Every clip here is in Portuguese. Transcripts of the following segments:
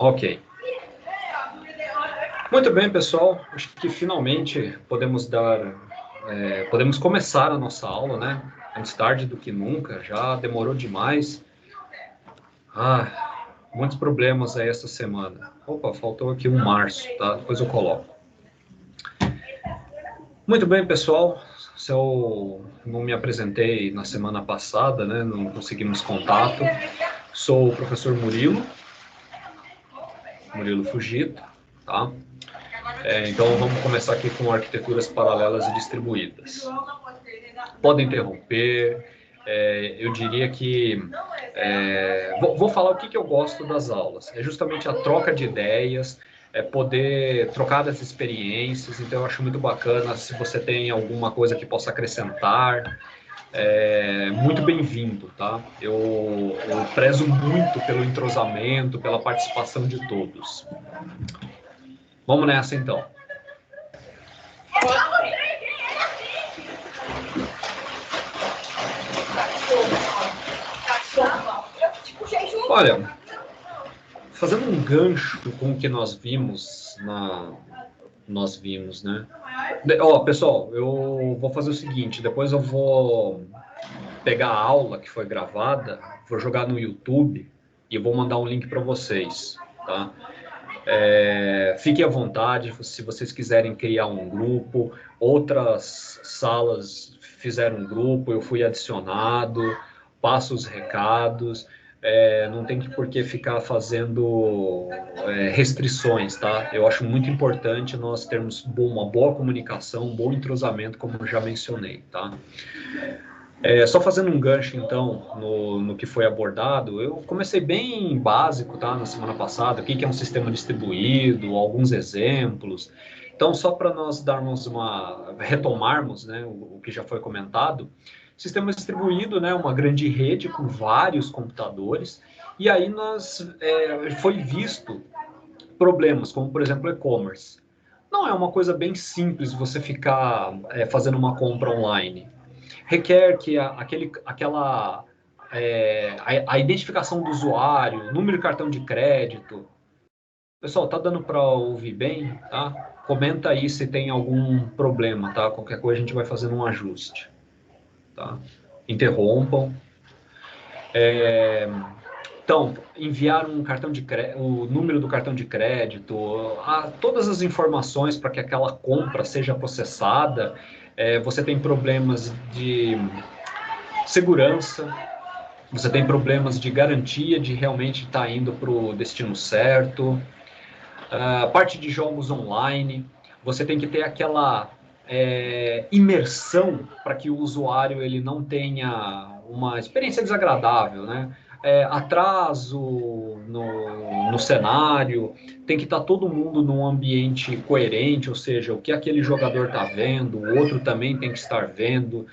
Ok. Muito bem, pessoal. Acho que finalmente podemos podemos começar a nossa aula, né? Antes tarde do que nunca. Já demorou demais. Muitos problemas aí essa semana. Opa, faltou aqui um março, tá? Depois eu coloco. Muito bem, pessoal. Se eu não me apresentei na semana passada, né? Não conseguimos contato. Sou o professor Murilo Fugito, tá? Então vamos começar aqui com arquiteturas paralelas e distribuídas. Podem interromper. Eu diria que vou falar o que eu gosto das aulas. É justamente a troca de ideias, poder trocar das experiências. Então eu acho muito bacana se você tem alguma coisa que possa acrescentar. Muito bem-vindo, tá? Eu prezo muito pelo entrosamento, pela participação de todos. Vamos nessa, então. Olha, fazendo um gancho com o que nós vimos, né? Pessoal, eu vou fazer o seguinte, depois eu vou pegar a aula que foi gravada, vou jogar no YouTube e eu vou mandar um link para vocês, tá? Fiquem à vontade, se vocês quiserem criar um grupo, outras salas fizeram um grupo, eu fui adicionado, passo os recados, não tem por que ficar fazendo restrições, tá? Eu acho muito importante nós termos uma boa comunicação, um bom entrosamento, como eu já mencionei, tá? Só fazendo um gancho, então, no que foi abordado, eu comecei bem básico, tá, na semana passada, o que é um sistema distribuído, alguns exemplos. Então, só para nós retomarmos, né, o que já foi comentado, sistema distribuído, né, uma grande rede com vários computadores, e aí foi visto problemas, como, por exemplo, e-commerce. Não é uma coisa bem simples você ficar fazendo uma compra online. Requer que a identificação do usuário, número de cartão de crédito. Pessoal, tá dando para ouvir bem, tá? Comenta aí se tem algum problema, tá? Qualquer coisa a gente vai fazendo um ajuste, tá? Interrompam. Então, enviar o número do cartão de crédito, todas as informações para que aquela compra seja processada. Você tem problemas de segurança, você tem problemas de garantia de realmente estar indo para o destino certo. A parte de jogos online, você tem que ter aquela imersão para que o usuário ele não tenha uma experiência desagradável, né? Atraso no cenário, tem que estar todo mundo num ambiente coerente, ou seja, o que aquele jogador está vendo, o outro também tem que estar vendo.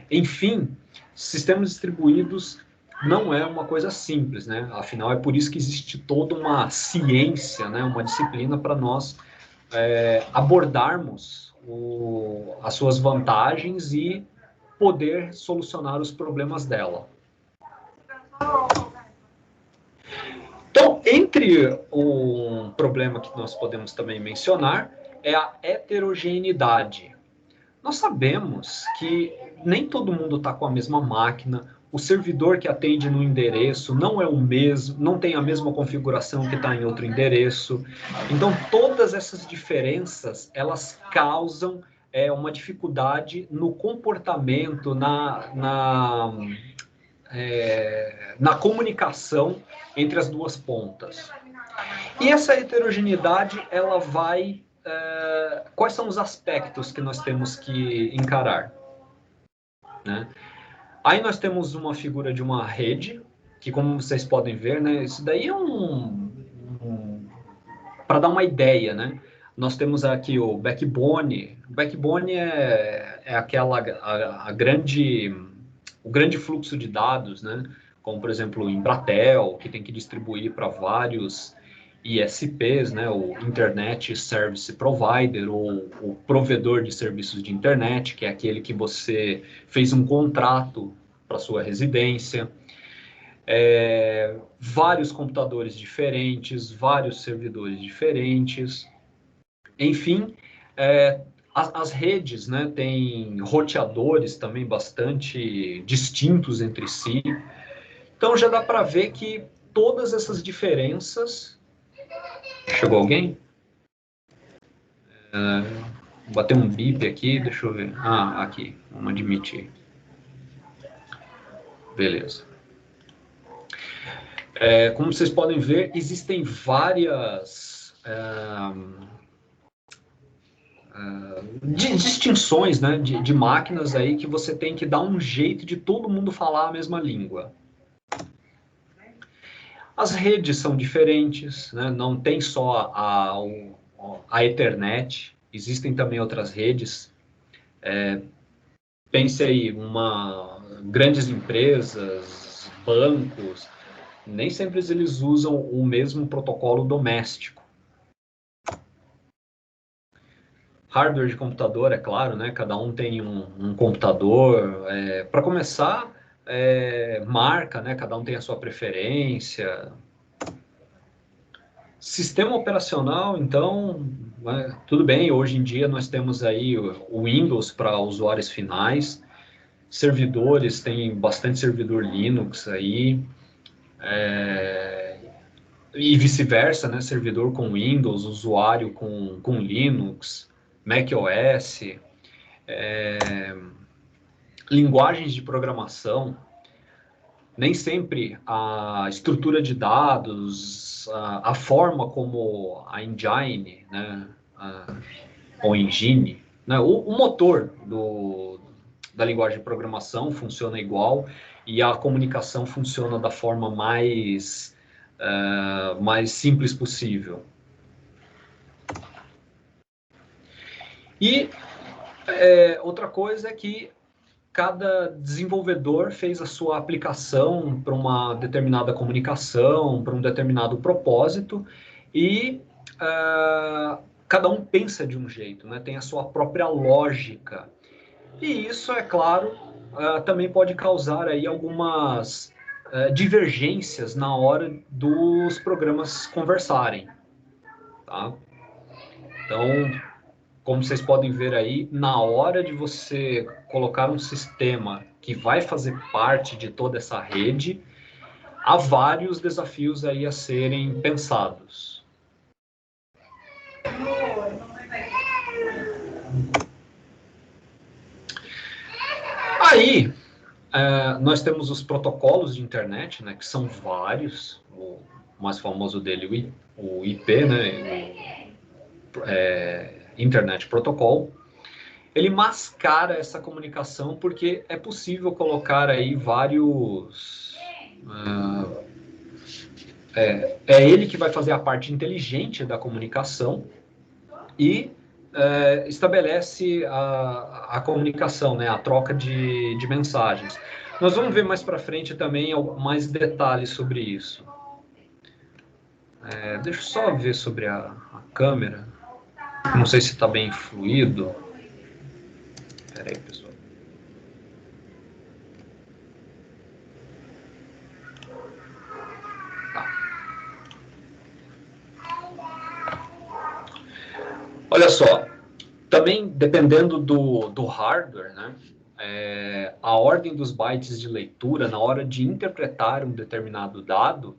Enfim, sistemas distribuídos não é uma coisa simples, né? Afinal, é por isso que existe toda uma ciência, né? Uma disciplina para nós abordarmos as suas vantagens e poder solucionar os problemas dela. Então, entre um problema que nós podemos também mencionar é a heterogeneidade. Nós sabemos que nem todo mundo está com a mesma máquina, o servidor que atende no endereço não é o mesmo, não tem a mesma configuração que está em outro endereço. Então, todas essas diferenças, elas causam uma dificuldade no comportamento, na comunicação entre as duas pontas. E essa heterogeneidade, ela vai... quais são os aspectos que nós temos que encarar, né? Aí nós temos uma figura de uma rede, que como vocês podem ver, né, isso daí é para dar uma ideia, né? Nós temos aqui o backbone. O backbone é o grande fluxo de dados, né? Como, por exemplo, o Embratel, que tem que distribuir para vários ISPs, né? O Internet Service Provider, ou o provedor de serviços de internet, que é aquele que você fez um contrato para sua residência. vários computadores diferentes, vários servidores diferentes, enfim, as redes, né, têm roteadores também bastante distintos entre si, então já dá para ver que todas essas diferenças... Chegou alguém? Vou bater um bip aqui, deixa eu ver. Ah, aqui, vamos admitir. Beleza. Como vocês podem ver, existem várias distinções, né, de máquinas aí que você tem que dar um jeito de todo mundo falar a mesma língua. As redes são diferentes, né? Não tem só a Ethernet, existem também outras redes. Pense aí, grandes empresas, bancos, nem sempre eles usam o mesmo protocolo doméstico. Hardware de computador, é claro, né? Cada um tem um computador. Para começar, marca, né? Cada um tem a sua preferência. Sistema operacional, então, né, tudo bem, hoje em dia nós temos aí o Windows para usuários finais, servidores, tem bastante servidor Linux aí, e vice-versa, né, servidor com Windows, usuário com Linux, macOS, linguagens de programação. Nem sempre a estrutura de dados, a forma como a engine, né, ou engine, né, o motor da linguagem de programação funciona igual e a comunicação funciona da forma mais simples possível. E outra coisa é que cada desenvolvedor fez a sua aplicação para uma determinada comunicação, para um determinado propósito, e cada um pensa de um jeito, né? Tem a sua própria lógica. E isso, é claro, também pode causar aí algumas divergências na hora dos programas conversarem. Tá? Então, como vocês podem ver aí, na hora de você colocar um sistema que vai fazer parte de toda essa rede, há vários desafios aí a serem pensados. Aí, nós temos os protocolos de internet, né, que são vários, o mais famoso dele, o IP, né, Internet Protocol. Ele mascara essa comunicação porque é possível colocar aí vários... é ele que vai fazer a parte inteligente da comunicação e estabelece a comunicação, né, a troca de mensagens. Nós vamos ver mais para frente também mais detalhes sobre isso. Deixa eu só ver sobre a câmera. Não sei se está bem fluido. Espera aí, pessoal. Olha só, também dependendo do hardware, né, a ordem dos bytes de leitura na hora de interpretar um determinado dado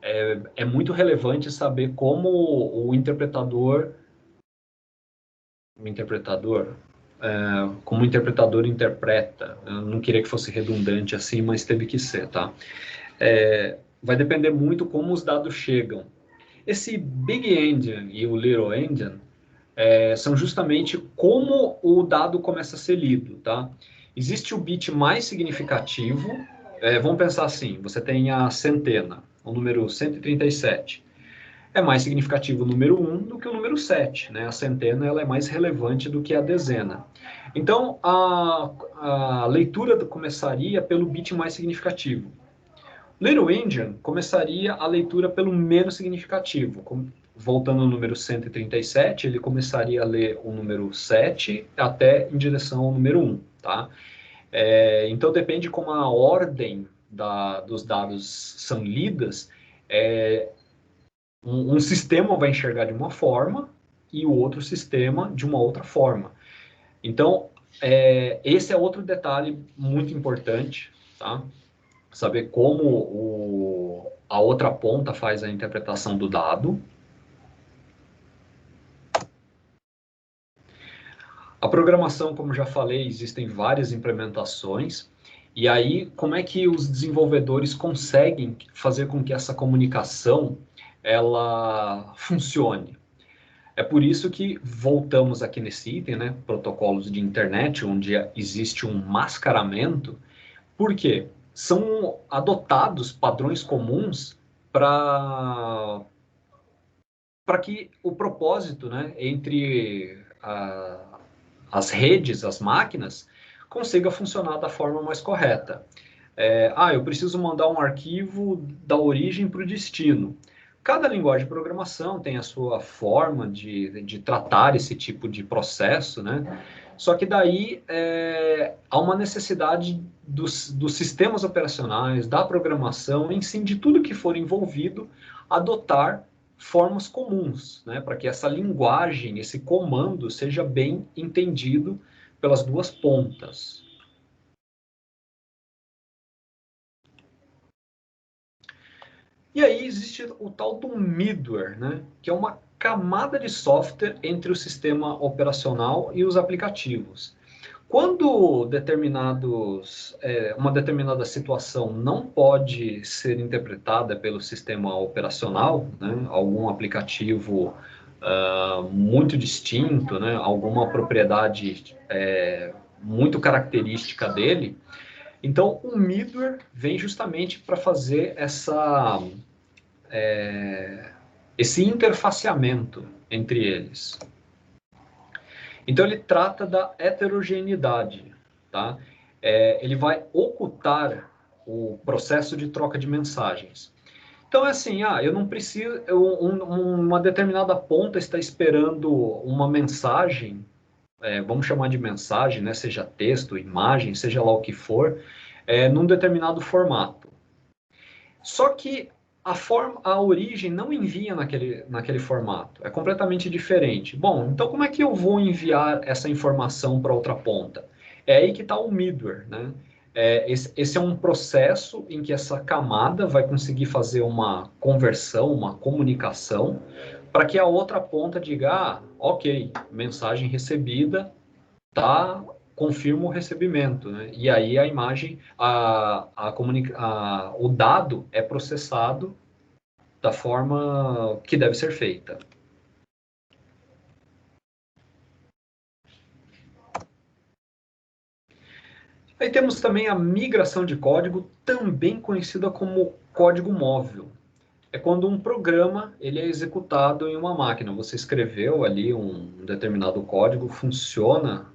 é muito relevante saber como o interpretador interpreta. Eu não queria que fosse redundante assim, mas teve que ser, tá? Vai depender muito como os dados chegam. Esse Big Endian e o Little Endian são justamente como o dado começa a ser lido, tá? Existe o bit mais significativo, vamos pensar assim, você tem a centena, o número 137. É mais significativo o número 1 do que o número 7, né? A centena ela é mais relevante do que a dezena. Então, a leitura começaria pelo bit mais significativo. Little Endian começaria a leitura pelo menos significativo. Voltando ao número 137, ele começaria a ler o número 7 até em direção ao número 1. Tá? Então depende como a ordem dos dados são lidas, um sistema vai enxergar de uma forma e o outro sistema de uma outra forma. Então, esse é outro detalhe muito importante, tá? Saber como a outra ponta faz a interpretação do dado. A programação, como já falei, existem várias implementações. E aí, como é que os desenvolvedores conseguem fazer com que essa comunicação ela funcione? É por isso que voltamos aqui nesse item, né? Protocolos de internet, onde existe um mascaramento. Por quê? São adotados padrões comuns para que o propósito, né, entre as redes, as máquinas, consiga funcionar da forma mais correta. Eu preciso mandar um arquivo da origem para o destino. Cada linguagem de programação tem a sua forma de tratar esse tipo de processo, né? Só que daí há uma necessidade dos sistemas operacionais, da programação, em si, de tudo que for envolvido, adotar formas comuns, né? Para que essa linguagem, esse comando, seja bem entendido pelas duas pontas. E aí existe o tal do middleware, né? Que é uma camada de software entre o sistema operacional e os aplicativos. Quando uma determinada situação não pode ser interpretada pelo sistema operacional, né? Algum aplicativo muito distinto, né? Alguma propriedade muito característica dele, então o middleware vem justamente para fazer esse interfaceamento entre eles. Então ele trata da heterogeneidade, tá? Ele vai ocultar o processo de troca de mensagens. Então é assim, eu não preciso, uma determinada ponta está esperando uma mensagem, vamos chamar de mensagem, né? Seja texto, imagem, seja lá o que for, num determinado formato. Só que a origem não envia naquele formato, é completamente diferente. Bom, então como é que eu vou enviar essa informação para outra ponta? É aí que está o middleware, né? Esse é um processo em que essa camada vai conseguir fazer uma conversão, uma comunicação, para que a outra ponta diga, ok, mensagem recebida, tá, confirma o recebimento, né? E aí a imagem, o dado é processado da forma que deve ser feita. Aí temos também a migração de código, também conhecida como código móvel. É quando um programa ele é executado em uma máquina. Você escreveu ali um determinado código, funciona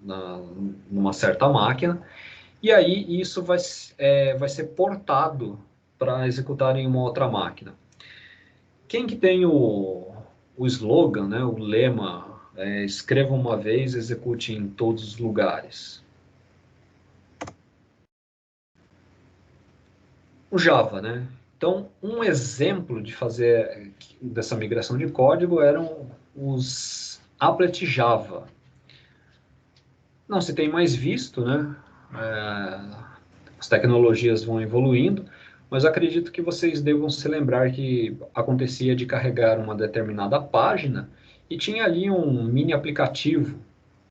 numa certa máquina, e aí isso vai ser portado para executar em uma outra máquina. Quem que tem o slogan, né, o lema, escreva uma vez, execute em todos os lugares? O Java, né? Então, um exemplo de fazer dessa migração de código eram os applet Java. Não se tem mais visto, né? As tecnologias vão evoluindo, mas acredito que vocês devam se lembrar que acontecia de carregar uma determinada página e tinha ali um mini aplicativo,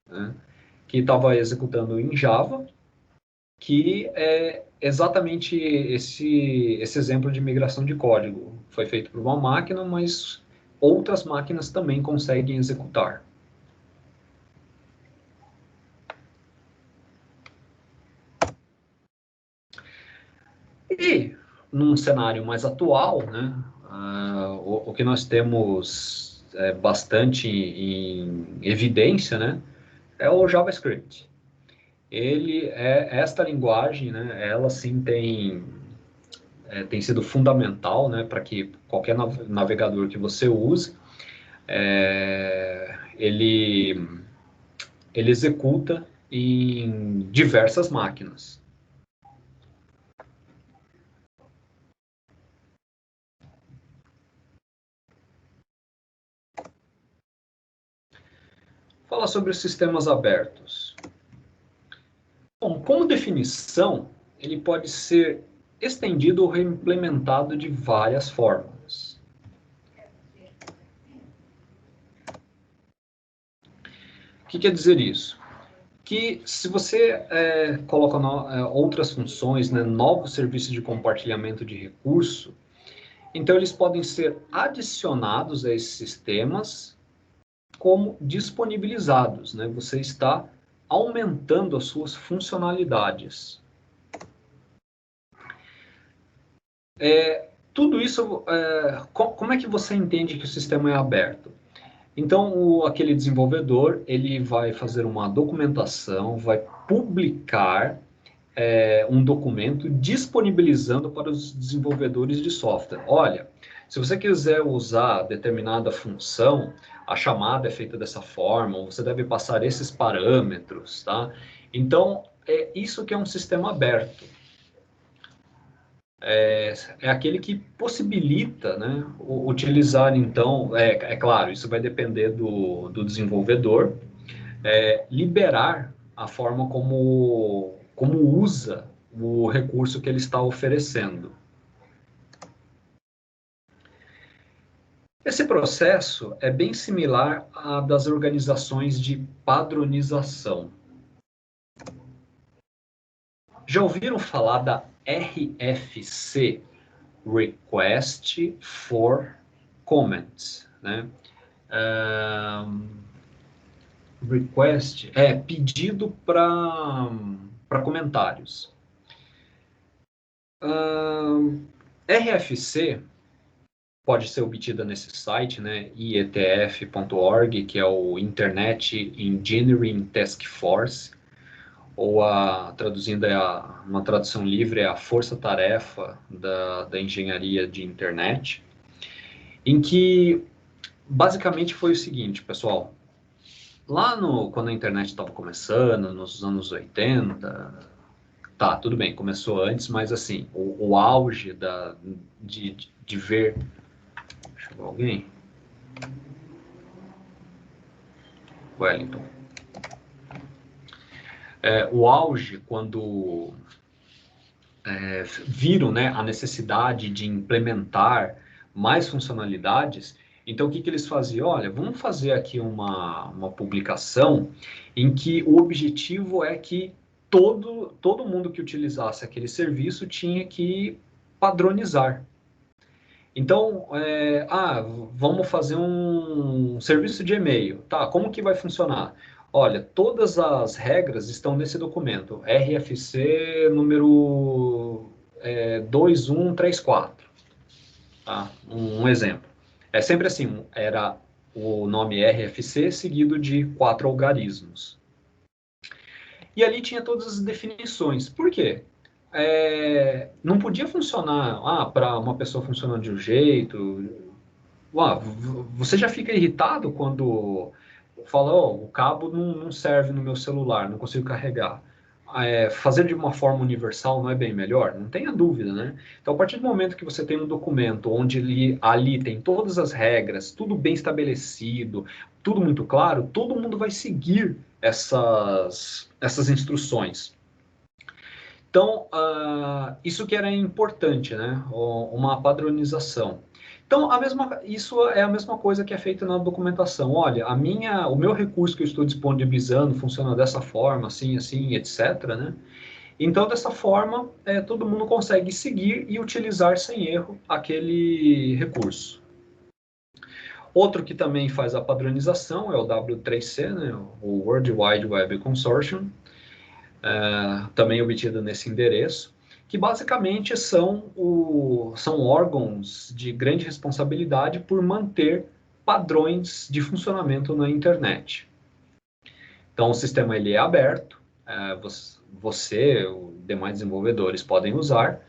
né, que estava executando em Java, que é exatamente esse exemplo de migração de código. Foi feito por uma máquina, mas outras máquinas também conseguem executar. E, num cenário mais atual, né, o que nós temos bastante em evidência, né, é o JavaScript. Esta linguagem, né, ela sim tem sido fundamental, né, para que qualquer navegador que você use, ele executa em diversas máquinas. falar sobre os sistemas abertos. Bom, como definição, ele pode ser estendido ou reimplementado de várias formas. O que quer dizer isso? Que se você coloca outras funções, né, novos serviços de compartilhamento de recurso, então eles podem ser adicionados a esses sistemas como disponibilizados, né? Você está aumentando as suas funcionalidades. Tudo isso, como é que você entende que o sistema é aberto? Então, aquele desenvolvedor, ele vai fazer uma documentação, vai publicar um documento disponibilizando para os desenvolvedores de software. Olha, se você quiser usar determinada função, a chamada é feita dessa forma, você deve passar esses parâmetros, tá? Então, é isso que é um sistema aberto. É aquele que possibilita, né, utilizar, então, é claro, isso vai depender do desenvolvedor, liberar a forma como usa o recurso que ele está oferecendo. Esse processo é bem similar à das organizações de padronização. Já ouviram falar da RFC, Request for Comments, né? Request é pedido para comentários. RFC pode ser obtida nesse site, né, ietf.org, que é o Internet Engineering Task Force, ou traduzindo uma tradução livre, é a força-tarefa da engenharia de internet, em que basicamente foi o seguinte, pessoal, quando a internet estava começando, nos anos 80, tá, tudo bem, começou antes, mas assim, o auge de ver... Deixa eu ver alguém. Wellington. O auge, quando viram, né, a necessidade de implementar mais funcionalidades, então o que eles faziam? Olha, vamos fazer aqui uma publicação em que o objetivo é que todo mundo que utilizasse aquele serviço tinha que padronizar. Então, vamos fazer um serviço de e-mail. Tá, como que vai funcionar? Olha, todas as regras estão nesse documento, RFC número 2134. Tá? Um exemplo. É sempre assim, era o nome RFC seguido de 4 algarismos. E ali tinha todas as definições. Por quê? Não podia funcionar, para uma pessoa funcionando de um jeito. Você já fica irritado quando fala, o cabo não serve no meu celular, não consigo carregar. Fazer de uma forma universal não é bem melhor? Não tenha dúvida, né? Então, a partir do momento que você tem um documento onde ali tem todas as regras, tudo bem estabelecido, tudo muito claro, todo mundo vai seguir essas instruções. Então, isso que era importante, né? Uma padronização. Então, isso é a mesma coisa que é feita na documentação. Olha, o meu recurso que eu estou disponibilizando funciona dessa forma, assim, assim, etc., né? Então, dessa forma, todo mundo consegue seguir e utilizar sem erro aquele recurso. Outro que também faz a padronização é o W3C, né? O World Wide Web Consortium, também obtido nesse endereço, que basicamente são órgãos de grande responsabilidade por manter padrões de funcionamento na internet. Então, o sistema ele é aberto, você, os demais desenvolvedores podem usar,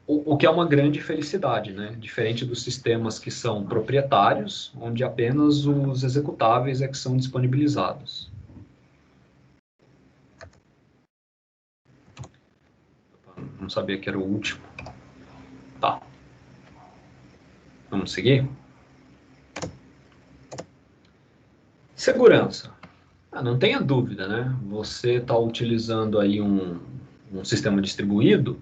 o que é uma grande felicidade, né? Diferente dos sistemas que são proprietários, onde apenas os executáveis é que são disponibilizados. Não sabia que era o último. Tá. Vamos seguir? Segurança. Não tenha dúvida, né? Você está utilizando aí um sistema distribuído,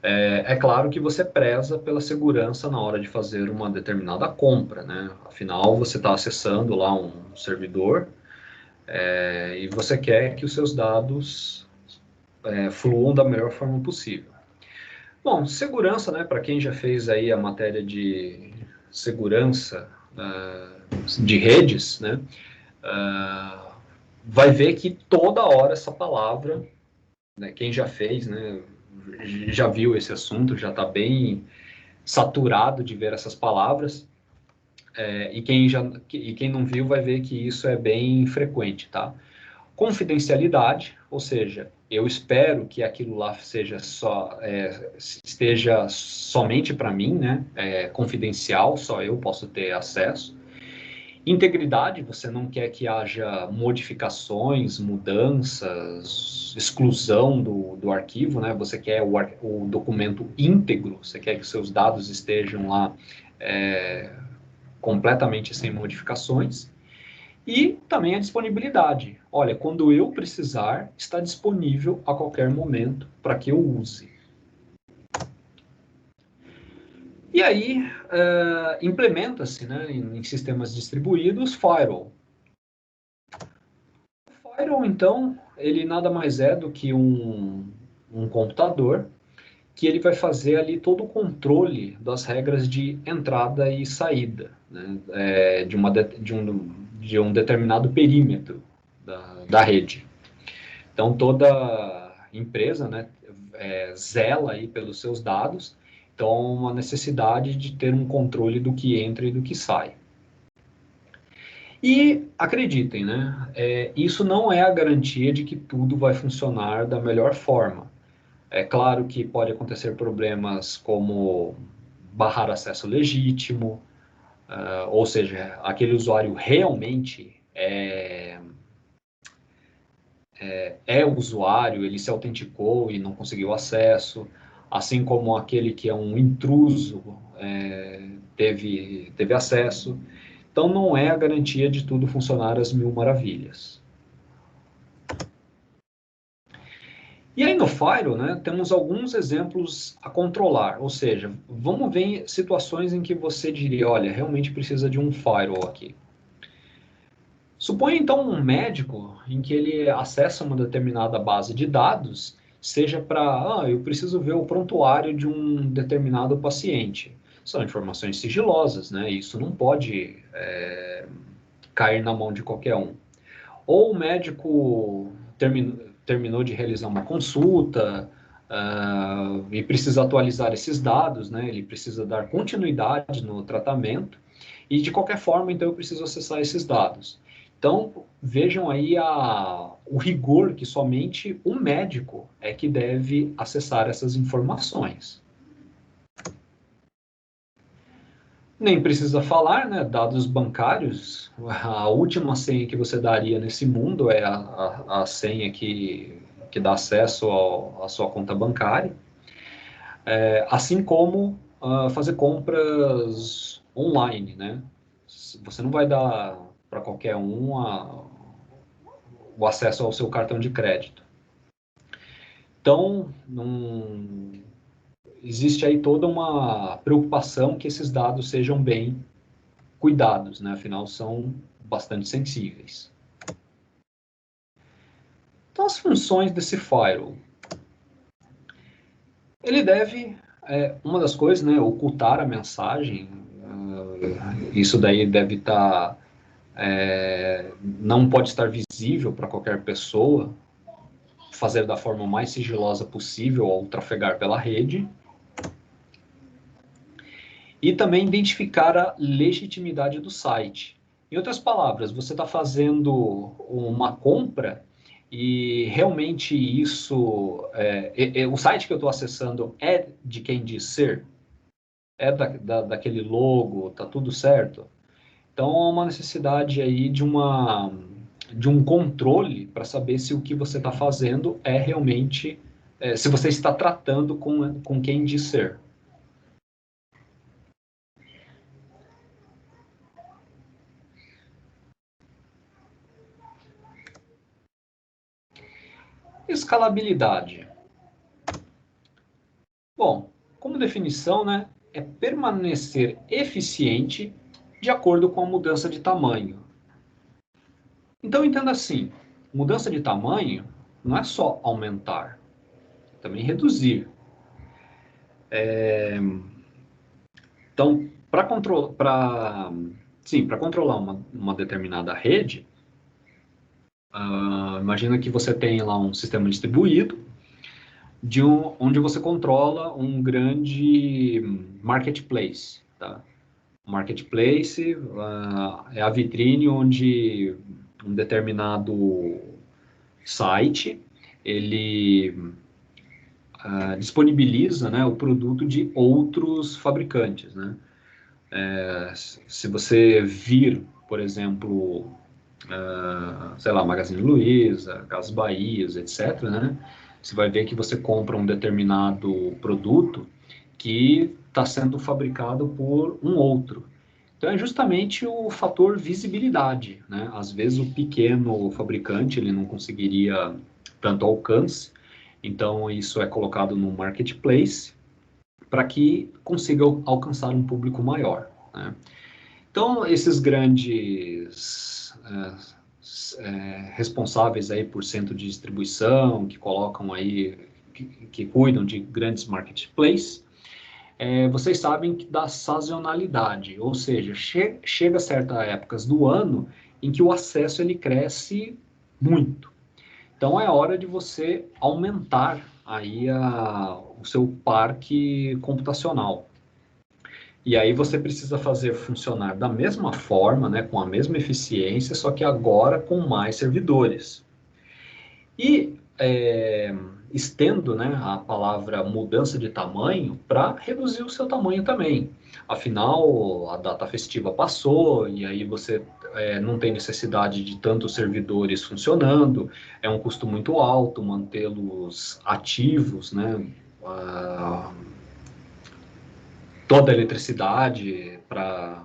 é claro que você preza pela segurança na hora de fazer uma determinada compra, né? Afinal, você está acessando lá um servidor, e você quer que os seus dados fluam da melhor forma possível. Bom, segurança, né? Para quem já fez aí a matéria de segurança de redes, né? Vai ver que toda hora essa palavra, né, quem já fez, né, já viu esse assunto, já está bem saturado de ver essas palavras, e quem não viu vai ver que isso é bem frequente, tá? Confidencialidade, ou seja, eu espero que aquilo lá esteja somente para mim, né? Confidencial, só eu posso ter acesso. Integridade, você não quer que haja modificações, mudanças, exclusão do arquivo, né? Você quer o documento íntegro, você quer que seus dados estejam lá completamente sem modificações. E também a disponibilidade. Olha, quando eu precisar, está disponível a qualquer momento para que eu use. E aí, implementa-se, né, em sistemas distribuídos, firewall. O firewall, então, ele nada mais é do que um computador que ele vai fazer ali todo o controle das regras de entrada e saída, né, de um determinado perímetro da rede. Então, toda empresa, né, zela aí pelos seus dados, então uma necessidade de ter um controle do que entra e do que sai. E acreditem, né, isso não é a garantia de que tudo vai funcionar da melhor forma. É claro que pode acontecer problemas como barrar acesso legítimo, ou seja, aquele usuário realmente é o usuário, ele se autenticou e não conseguiu acesso, assim como aquele que é um intruso teve acesso. Então, não é a garantia de tudo funcionar às mil maravilhas. E aí no Firewall, né, temos alguns exemplos a controlar, ou seja, vamos ver situações em que você diria, olha, realmente precisa de um Firewall aqui. Suponha então um médico em que ele acessa uma determinada base de dados, seja para, eu preciso ver o prontuário de um determinado paciente. São informações sigilosas, né? Isso não pode cair na mão de qualquer um. Ou o médico terminou de realizar uma consulta e precisa atualizar esses dados, né? Ele precisa dar continuidade no tratamento e de qualquer forma, então eu preciso acessar esses dados. Então, vejam aí o rigor que somente o médico é que deve acessar essas informações. Nem precisa falar, né? Dados bancários, a última senha que você daria nesse mundo é a senha que dá acesso à sua conta bancária. Assim como fazer compras online, né? Você não vai dar para qualquer um o acesso ao seu cartão de crédito. Então, existe aí toda uma preocupação que esses dados sejam bem cuidados, né? Afinal, são bastante sensíveis. Então, as funções desse firewall. Ele deve, uma das coisas, né, ocultar a mensagem. Isso daí deve estar, não pode estar visível para qualquer pessoa, fazer da forma mais sigilosa possível ao trafegar pela rede. E também identificar a legitimidade do site. Em outras palavras, você está fazendo uma compra e realmente isso, o site que eu estou acessando é de quem diz ser? É daquele logo, tá tudo certo? Então, há uma necessidade aí de um controle para saber se o que você está fazendo é realmente, se você está tratando com quem diz ser. Escalabilidade. Bom, como definição, né, é permanecer eficiente de acordo com a mudança de tamanho. Então, entenda assim, mudança de tamanho não é só aumentar, é também reduzir. Então, para controlar uma determinada rede, imagina que você tem lá um sistema distribuído, onde você controla um grande marketplace. Tá? O marketplace é a vitrine onde um determinado site ele disponibiliza, né, o produto de outros fabricantes. Né? Se você vir, por exemplo, sei lá, Magazine Luiza, Casas Bahia, etc., né? Você vai ver que você compra um determinado produto que está sendo fabricado por um outro. Então é justamente o fator visibilidade, né? Às vezes o pequeno fabricante ele não conseguiria tanto alcance, então isso é colocado no marketplace para que consiga alcançar um público maior, né? Então, esses grandes responsáveis aí por centro de distribuição, que colocam aí, que cuidam de grandes marketplaces, vocês sabem que dá sazonalidade, ou seja, chega a certas épocas do ano em que o acesso ele cresce muito. Então, é hora de você aumentar aí o seu parque computacional. E aí você precisa fazer funcionar da mesma forma, né, com a mesma eficiência, só que agora com mais servidores. E estendo, né, a palavra mudança de tamanho para reduzir o seu tamanho também. Afinal, a data festiva passou e aí você não tem necessidade de tantos servidores funcionando, é um custo muito alto mantê-los ativos, né? Toda a eletricidade para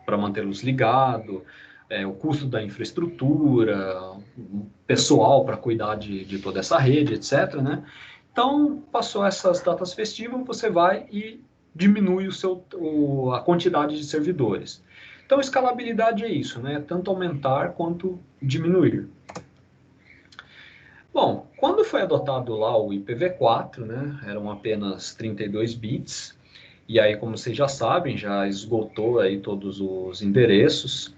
mantê-los ligados, o custo da infraestrutura, o pessoal para cuidar de toda essa rede, etc. Né? Então, passou essas datas festivas, você vai e diminui a quantidade de servidores. Então, escalabilidade é isso, né? Tanto aumentar quanto diminuir. Bom, quando foi adotado lá o IPv4, né, eram apenas 32 bits, e aí, como vocês já sabem, já esgotou aí todos os endereços.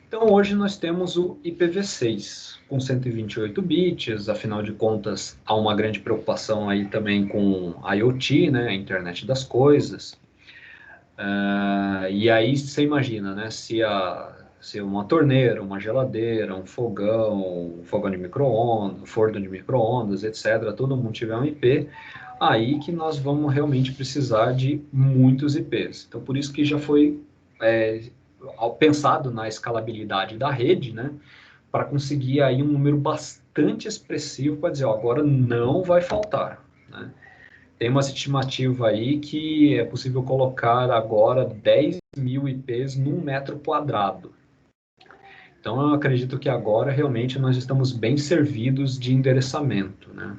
Então, hoje nós temos o IPv6, com 128 bits, afinal de contas, há uma grande preocupação aí também com IoT, né, a internet das coisas. E aí, você imagina, né, se uma torneira, uma geladeira, um fogão de micro-ondas, forno de micro-ondas, etc., todo mundo tiver um IP, aí que nós vamos realmente precisar de muitos IPs. Então, por isso que já foi pensado na escalabilidade da rede, né, para conseguir aí um número bastante expressivo para dizer, ó, agora não vai faltar, né? Tem uma estimativa aí que é possível colocar agora 10.000 IPs num metro quadrado. Então, eu acredito que agora realmente nós estamos bem servidos de endereçamento, né?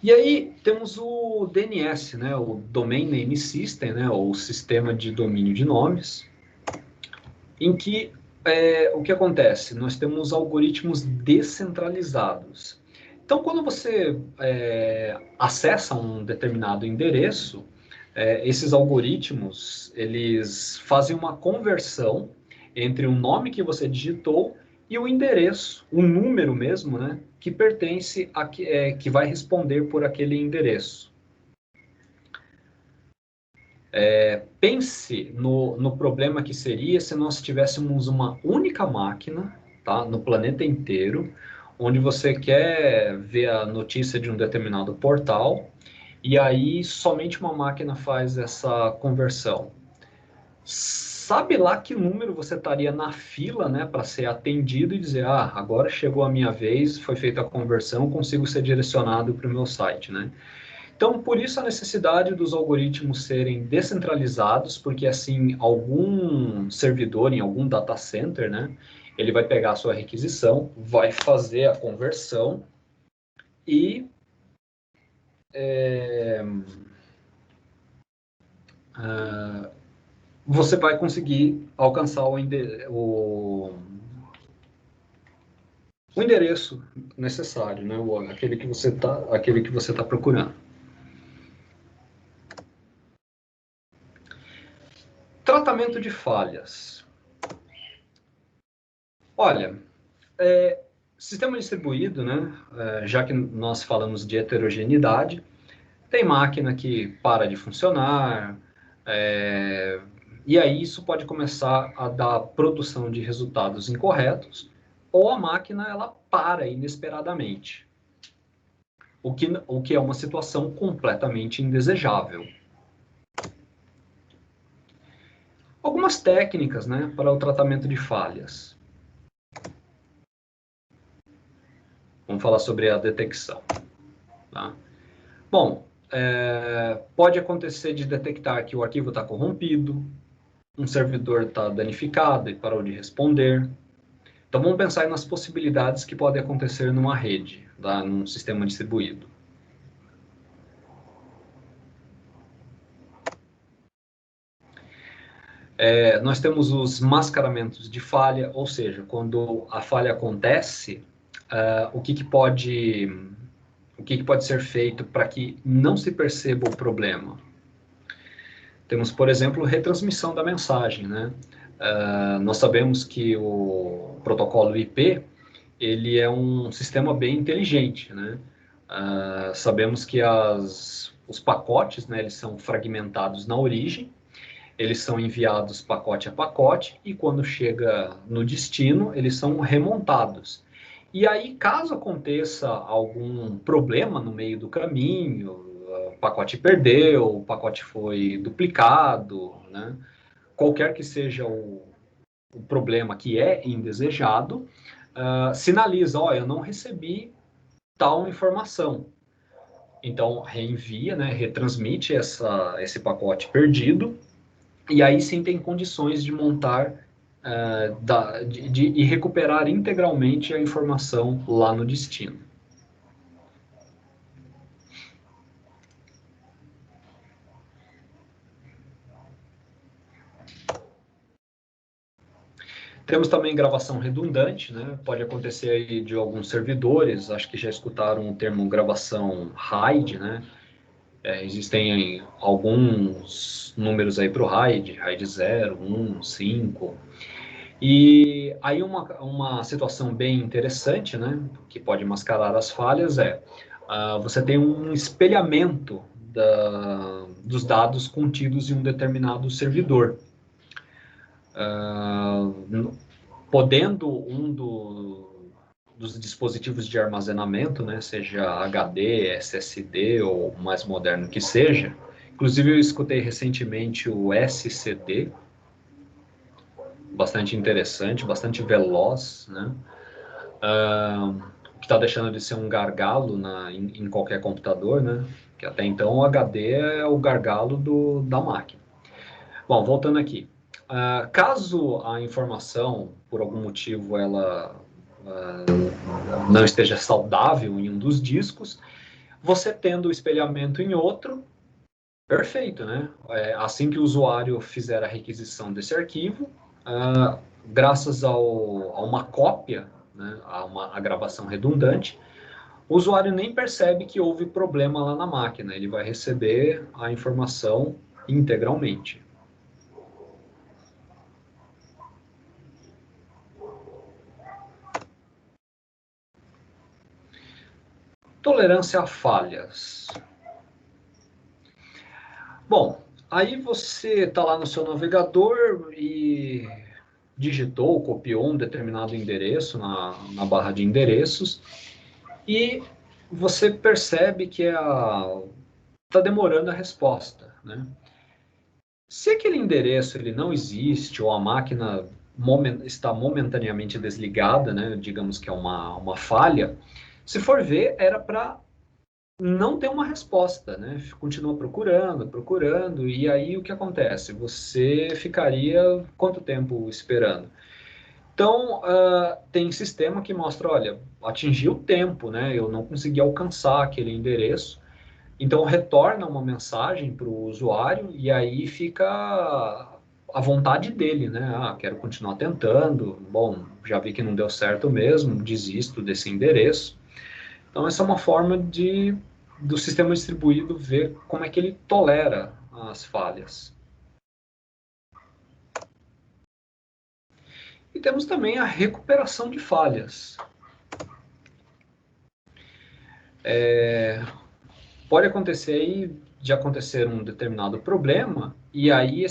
E aí temos o DNS, né, o Domain Name System, né, ou Sistema de Domínio de Nomes, em que o que acontece? Nós temos algoritmos descentralizados. Então, quando você acessa um determinado endereço, esses algoritmos eles fazem uma conversão entre o nome que você digitou e o endereço, o número mesmo, né, que pertence que vai responder por aquele endereço. Pense no problema que seria se nós tivéssemos uma única máquina, tá, no planeta inteiro, onde você quer ver a notícia de um determinado portal e aí somente uma máquina faz essa conversão. Sabe lá que número você estaria na fila, né, para ser atendido e dizer, agora chegou a minha vez, foi feita a conversão, consigo ser direcionado para o meu site, né? Então, por isso a necessidade dos algoritmos serem descentralizados, porque assim, algum servidor em algum data center, né, ele vai pegar a sua requisição, vai fazer a conversão e você vai conseguir alcançar o endereço necessário, né, aquele que você tá procurando. Tratamento de falhas. Olha, sistema distribuído, né, já que nós falamos de heterogeneidade, tem máquina que para de funcionar, e aí isso pode começar a dar produção de resultados incorretos, ou a máquina ela para inesperadamente, o que é uma situação completamente indesejável. Algumas técnicas, né, para o tratamento de falhas. Vamos falar sobre a detecção. Tá? Bom, pode acontecer de detectar que o arquivo está corrompido, um servidor está danificado e parou de responder. Então vamos pensar nas possibilidades que podem acontecer numa rede, tá? Num sistema distribuído. Nós temos os mascaramentos de falha, ou seja, quando a falha acontece, o que pode ser feito para que não se perceba o problema? Temos, por exemplo, retransmissão da mensagem, né? Nós sabemos que o protocolo IP ele é um sistema bem inteligente, né? Sabemos que os pacotes, né, eles são fragmentados na origem, eles são enviados pacote a pacote e quando chega no destino, eles são remontados. E aí, caso aconteça algum problema no meio do caminho, o pacote perdeu, o pacote foi duplicado, né? Qualquer que seja o problema que é indesejado, sinaliza, eu não recebi tal informação. Então, reenvia, né, retransmite esse pacote perdido, e aí sim tem condições de montar e recuperar integralmente a informação lá no destino. Temos também gravação redundante, né? Pode acontecer aí de alguns servidores, acho que já escutaram o termo gravação RAID, né? Existem alguns números aí para o RAID 0, 1, 5. E aí uma situação bem interessante, né? Que pode mascarar as falhas você tem um espelhamento dos dados contidos em um determinado servidor. Podendo dos dispositivos de armazenamento, né, seja HD, SSD ou mais moderno que seja. Inclusive eu escutei recentemente o SCD, bastante interessante, bastante veloz, né? Que está deixando de ser um gargalo em qualquer computador, né? Que até então o HD é o gargalo da máquina. Bom, voltando aqui. Caso a informação, por algum motivo, ela não esteja saudável em um dos discos, você tendo o espelhamento em outro, perfeito, né? Assim que o usuário fizer a requisição desse arquivo, graças a uma cópia, né, a gravação redundante, o usuário nem percebe que houve problema lá na máquina, ele vai receber a informação integralmente. Tolerância a falhas. Bom, aí você está lá no seu navegador e digitou, copiou um determinado endereço na barra de endereços e você percebe que está demorando a resposta, né? Se aquele endereço ele não existe ou a máquina está momentaneamente desligada, né? Digamos que é uma falha, se for ver, era para não tem uma resposta, né? Continua procurando, procurando, e aí o que acontece? Você ficaria quanto tempo esperando? Então, tem sistema que mostra, olha, atingi o tempo, né? Eu não consegui alcançar aquele endereço, então retorna uma mensagem para o usuário e aí fica à vontade dele, né? Ah, quero continuar tentando, bom, já vi que não deu certo mesmo, desisto desse endereço. Então, essa é uma forma do sistema distribuído ver como é que ele tolera as falhas. E temos também a recuperação de falhas. Pode acontecer aí de acontecer um determinado problema e aí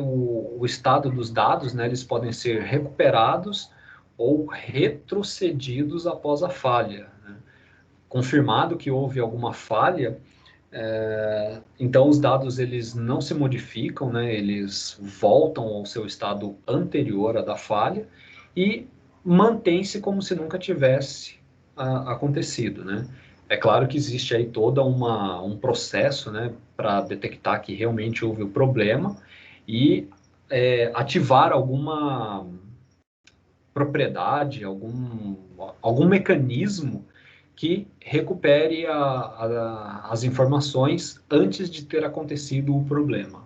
o estado dos dados, né, eles podem ser recuperados ou retrocedidos após a falha, né? Confirmado que houve alguma falha, então os dados eles não se modificam, né? Eles voltam ao seu estado anterior à da falha e mantém-se como se nunca tivesse acontecido, né? É claro que existe aí um processo, né, para detectar que realmente houve o problema e ativar alguma propriedade, algum mecanismo que recupere as informações antes de ter acontecido o problema.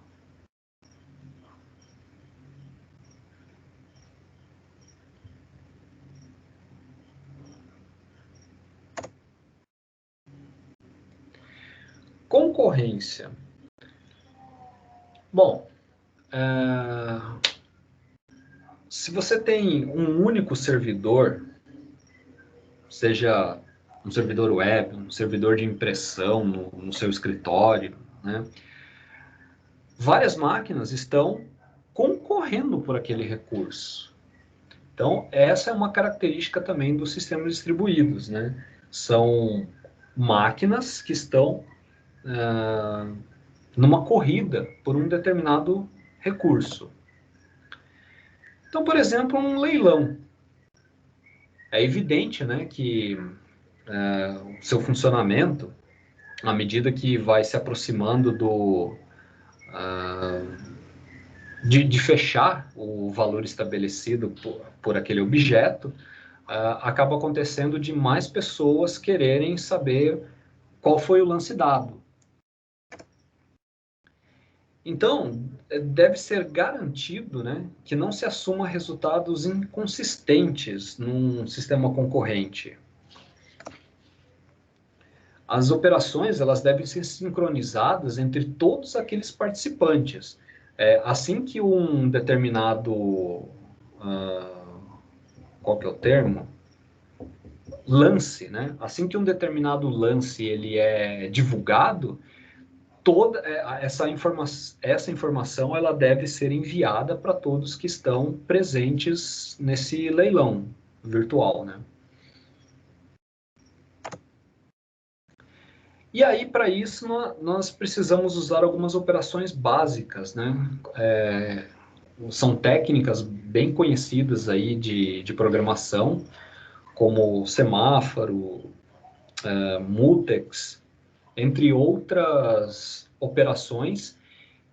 Concorrência. Bom, se você tem um único servidor, seja um servidor web, um servidor de impressão no seu escritório, né? Várias máquinas estão concorrendo por aquele recurso. Então, essa é uma característica também dos sistemas distribuídos, né? São máquinas que estão numa corrida por um determinado recurso. Então, por exemplo, um leilão. É evidente, né, que o seu funcionamento, à medida que vai se aproximando de fechar o valor estabelecido por aquele objeto, acaba acontecendo de mais pessoas quererem saber qual foi o lance dado. Então, deve ser garantido, né, que não se assuma resultados inconsistentes num sistema concorrente. As operações elas devem ser sincronizadas entre todos aqueles participantes. Assim que um determinado, qual que é o termo? Lance, né? Assim que um determinado lance ele é divulgado, toda essa informação ela deve ser enviada para todos que estão presentes nesse leilão virtual, né? E aí, para isso, nós precisamos usar algumas operações básicas, né? São técnicas bem conhecidas aí de programação, como semáforo, mutex, entre outras operações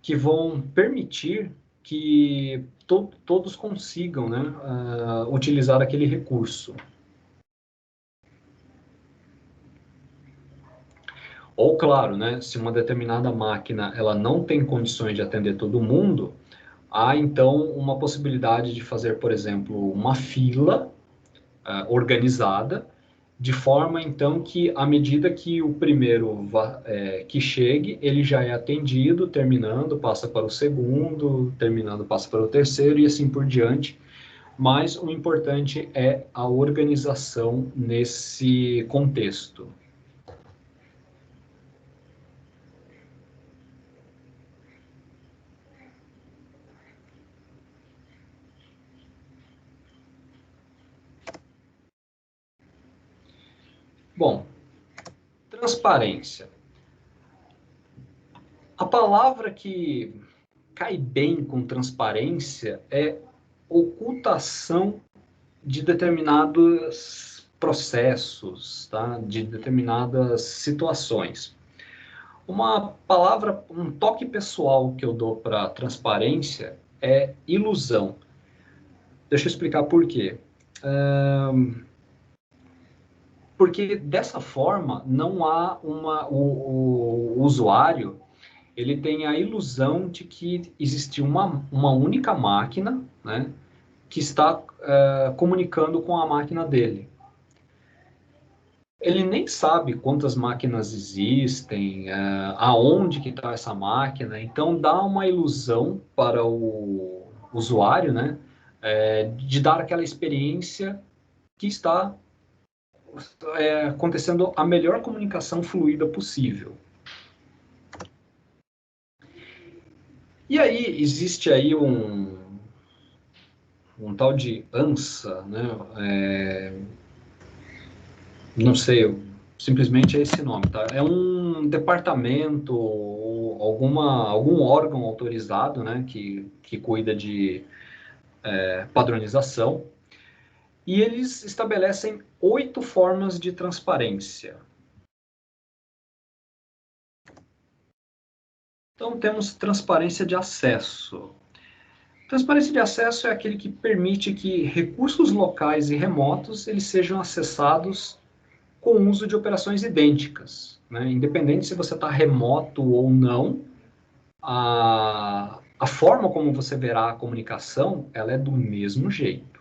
que vão permitir que todos consigam, né, utilizar aquele recurso. Ou, claro, né, se uma determinada máquina ela não tem condições de atender todo mundo, há então uma possibilidade de fazer, por exemplo, uma fila organizada, de forma então que à medida que o primeiro que chegue, ele já é atendido, terminando, passa para o segundo, terminando, passa para o terceiro e assim por diante. Mas o importante é a organização nesse contexto. Bom, transparência. A palavra que cai bem com transparência é ocultação de determinadas processos, tá? De determinadas situações. Uma palavra, um toque pessoal que eu dou para transparência é ilusão. Deixa eu explicar por quê. Porque dessa forma não há o usuário ele tem a ilusão de que existe uma única máquina, né, que está comunicando com a máquina dele. Ele nem sabe quantas máquinas existem, aonde que está essa máquina, então dá uma ilusão para o usuário, né, de dar aquela experiência que está acontecendo a melhor comunicação fluida possível. E aí existe aí um tal de ANSA, né? Não sei, simplesmente é esse nome, tá? É um departamento ou algum órgão autorizado, né, que cuida de padronização, e eles estabelecem 8 formas de transparência. Então, temos transparência de acesso. Transparência de acesso é aquele que permite que recursos locais e remotos eles sejam acessados com o uso de operações idênticas, né? Independente se você está remoto ou não, a forma como você verá a comunicação, ela é do mesmo jeito.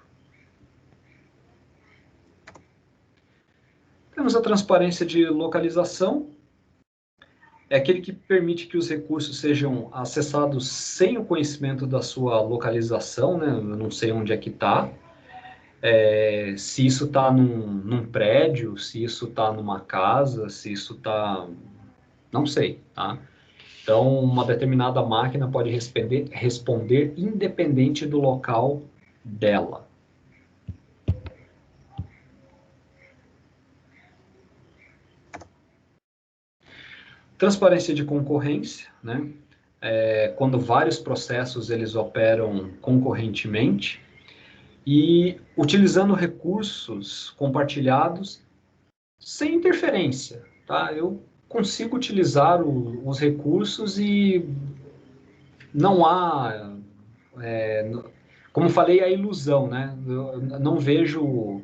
Temos a transparência de localização, é aquele que permite que os recursos sejam acessados sem o conhecimento da sua localização, né? Eu não sei onde é que está, se isso está num prédio, se isso está numa casa, se isso está... não sei, tá? Então, uma determinada máquina pode responder independente do local dela. Transparência de concorrência, né? Quando vários processos eles operam concorrentemente e utilizando recursos compartilhados sem interferência, tá? Eu consigo utilizar os recursos e não há, como falei, a ilusão, né? Eu não vejo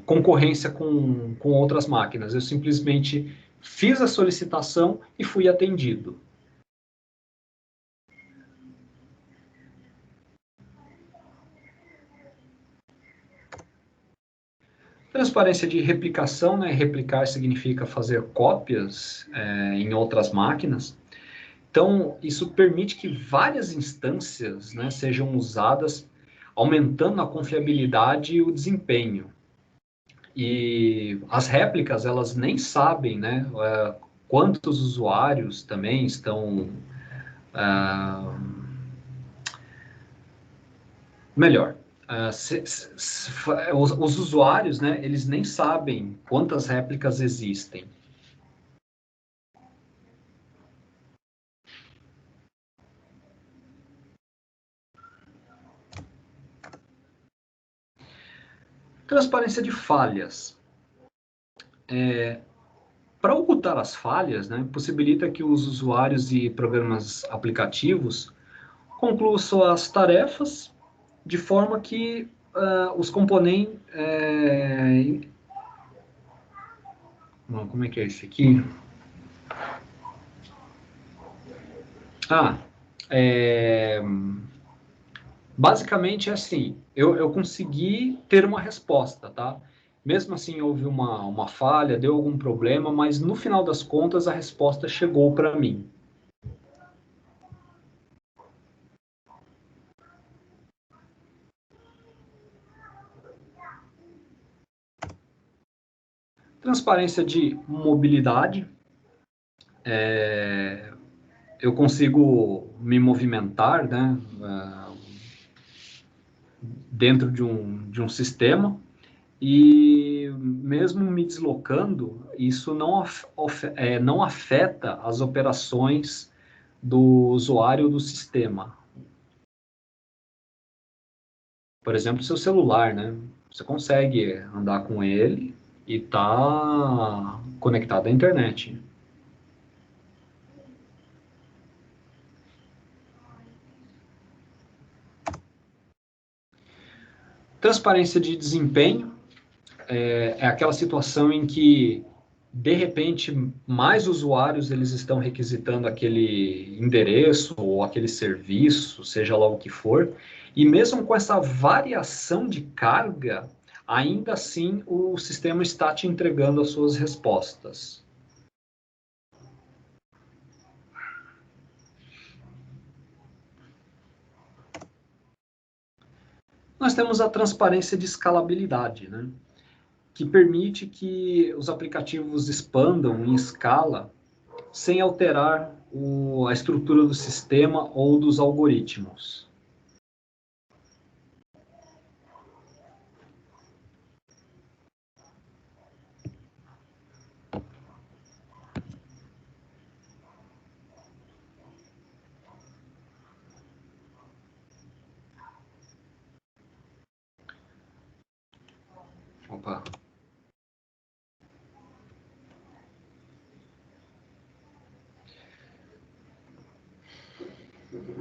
concorrência com outras máquinas. Eu simplesmente fiz a solicitação e fui atendido. Transparência de replicação, né? Replicar significa fazer cópias em outras máquinas. Então, isso permite que várias instâncias, né, sejam usadas, aumentando a confiabilidade e o desempenho. E as réplicas, elas nem sabem, né, quantos usuários também estão... melhor, os usuários, né, eles nem sabem quantas réplicas existem. Transparência de falhas. Para ocultar as falhas, né, possibilita que os usuários e programas aplicativos concluam suas tarefas de forma que os componentes... como é que é esse aqui? Ah, é, basicamente é assim, eu consegui ter uma resposta, tá? Mesmo assim, houve uma falha, deu algum problema, mas no final das contas a resposta chegou para mim. Transparência de mobilidade, eu consigo me movimentar, né, dentro de um sistema, e mesmo me deslocando, isso não afeta as operações do usuário do sistema. Por exemplo, seu celular, né? Você consegue andar com ele e tá conectado à internet. Transparência de desempenho é aquela situação em que, de repente, mais usuários eles estão requisitando aquele endereço ou aquele serviço, seja lá o que for, e mesmo com essa variação de carga, ainda assim o sistema está te entregando as suas respostas. Nós temos a transparência de escalabilidade, né? Que permite que os aplicativos expandam em escala sem alterar a estrutura do sistema ou dos algoritmos. Opa.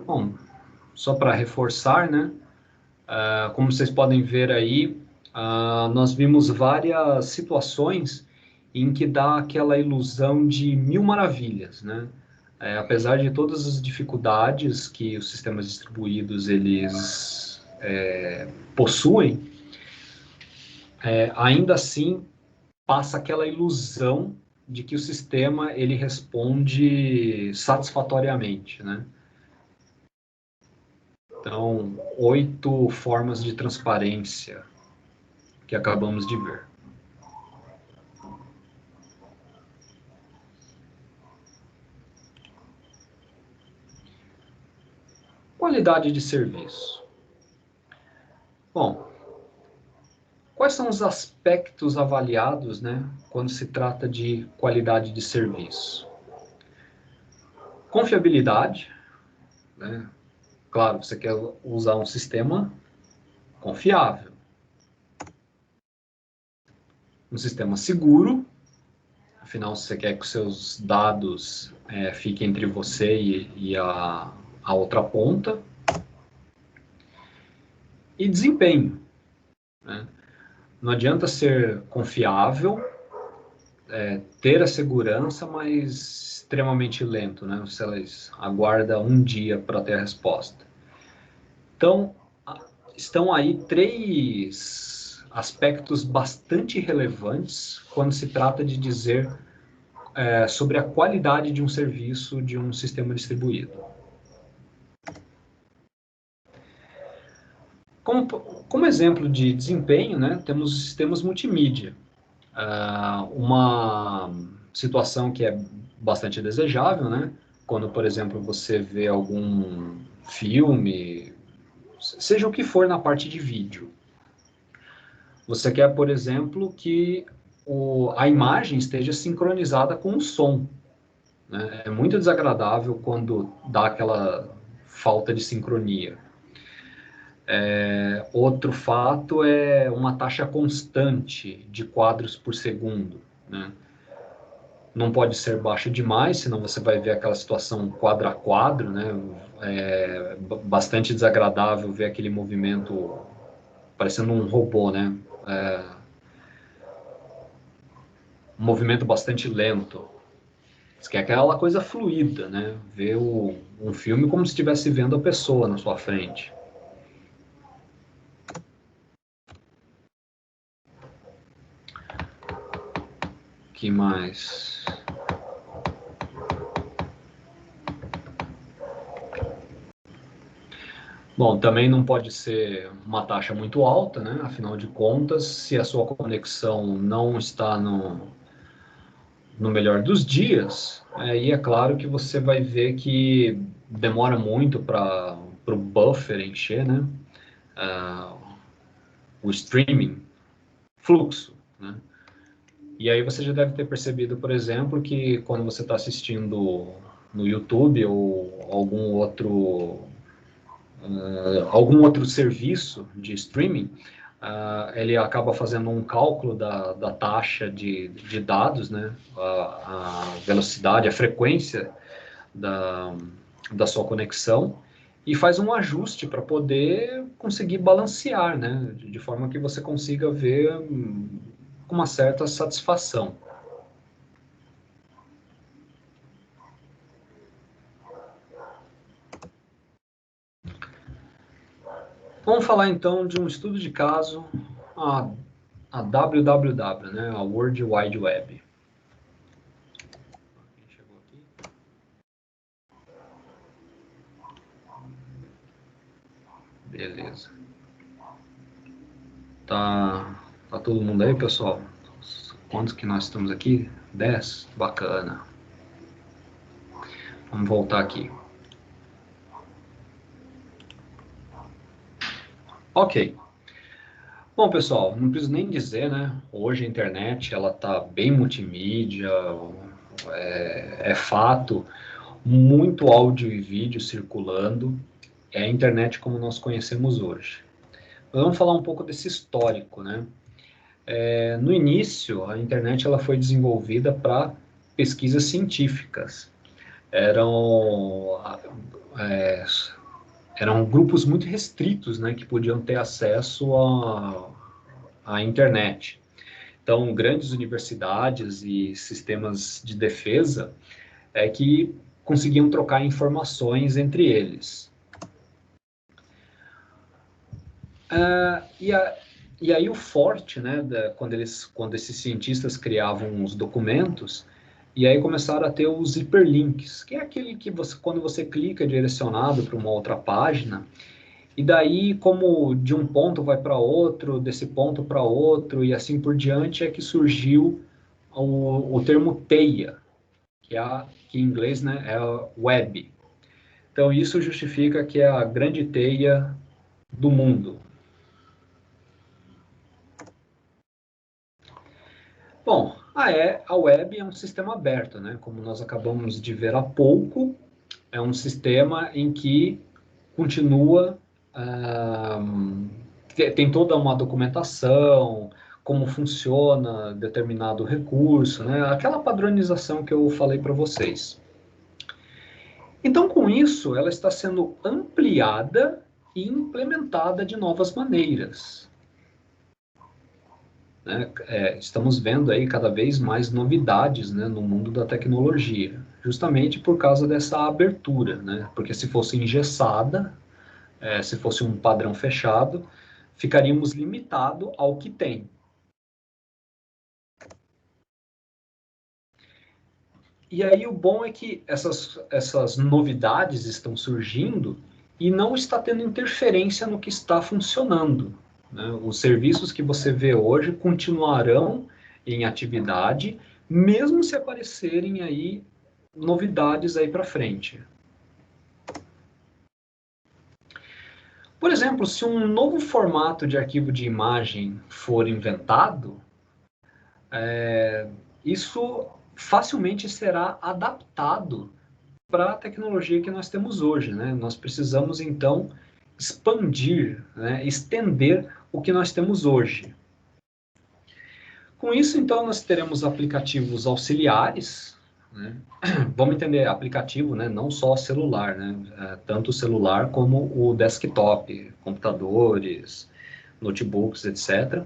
Bom, só para reforçar, né? Como vocês podem ver aí, nós vimos várias situações em que dá aquela ilusão de mil maravilhas, né? Apesar de todas as dificuldades que os sistemas distribuídos eles possuem, ainda assim passa aquela ilusão de que o sistema ele responde satisfatoriamente, né? Então, 8 formas de transparência que acabamos de ver. Qualidade de serviço. Bom, quais são os aspectos avaliados, né, quando se trata de qualidade de serviço? Confiabilidade, né? Claro, você quer usar um sistema confiável. Um sistema seguro, afinal, você quer que os seus dados fiquem entre você e a outra ponta. E desempenho, né? Não adianta ser confiável, ter a segurança, mas extremamente lento, né? Você aguarda um dia para ter a resposta. Então, estão aí 3 aspectos bastante relevantes quando se trata de dizer sobre a qualidade de um serviço de um sistema distribuído. Como exemplo de desempenho, né, temos os sistemas multimídia. Uma situação que é bastante desejável, né? Quando, por exemplo, você vê algum filme, seja o que for na parte de vídeo. Você quer, por exemplo, que a imagem esteja sincronizada com o som, né? É muito desagradável quando dá aquela falta de sincronia. Outro fato é uma taxa constante de quadros por segundo, né? Não pode ser baixa demais, senão você vai ver aquela situação quadro a quadro, né? Bastante desagradável ver aquele movimento parecendo um robô, né? Um movimento bastante lento. Isso que é aquela coisa fluida, né? Ver um filme como se estivesse vendo a pessoa na sua frente. Que mais? Bom, também não pode ser uma taxa muito alta, né? Afinal de contas, se a sua conexão não está no melhor dos dias, aí é claro que você vai ver que demora muito para o buffer encher, né? O streaming, fluxo, né? E aí você já deve ter percebido, por exemplo, que quando você está assistindo no YouTube ou algum outro serviço de streaming, ele acaba fazendo um cálculo da taxa de dados, né? A velocidade, a frequência da sua conexão, e faz um ajuste para poder conseguir balancear, né? De forma que você consiga ver com uma certa satisfação. Vamos falar então de um estudo de caso, a WWW, né? A World Wide Web. Beleza. Tá todo mundo aí, pessoal? Quantos que nós estamos aqui? 10? Bacana. Vamos voltar aqui. Ok. Bom, pessoal, não preciso nem dizer, né? Hoje a internet, ela tá bem multimídia, é fato, muito áudio e vídeo circulando. É a internet como nós conhecemos hoje. Vamos falar um pouco desse histórico, né? No início, a internet ela foi desenvolvida para pesquisas científicas. Eram, é, eram grupos muito restritos, né, que podiam ter acesso à internet. Então, grandes universidades e sistemas de defesa que conseguiam trocar informações entre eles. E, e aí o forte, né, quando esses cientistas criavam os documentos, e aí começaram a ter os hiperlinks, que é aquele que você, quando você clica, é direcionado para uma outra página, e daí, como de um ponto vai para outro, desse ponto para outro, e assim por diante, é que surgiu o termo teia, que em inglês, né, é a web. Então, isso justifica que é a grande teia do mundo. Bom, a web é um sistema aberto, né? Como nós acabamos de ver há pouco, é um sistema em que continua, ah, tem toda uma documentação, como funciona determinado recurso, né? Aquela padronização que eu falei para vocês. Então, com isso, ela está sendo ampliada e implementada de novas maneiras. Né? Estamos vendo aí cada vez mais novidades, né, no mundo da tecnologia, justamente por causa dessa abertura, né? Porque se fosse engessada, se fosse um padrão fechado, ficaríamos limitados ao que tem. E aí o bom é que essas novidades estão surgindo e não está tendo interferência no que está funcionando, né? Os serviços que você vê hoje continuarão em atividade, mesmo se aparecerem aí novidades aí para frente. Por exemplo, se um novo formato de arquivo de imagem for inventado, isso facilmente será adaptado para a tecnologia que nós temos hoje, né? Nós precisamos, então, expandir, né? Estender o que nós temos hoje. Com isso, então, nós teremos aplicativos auxiliares, né? Vamos entender aplicativo, né? Não só celular, né? Tanto o celular como o desktop, computadores, notebooks, etc.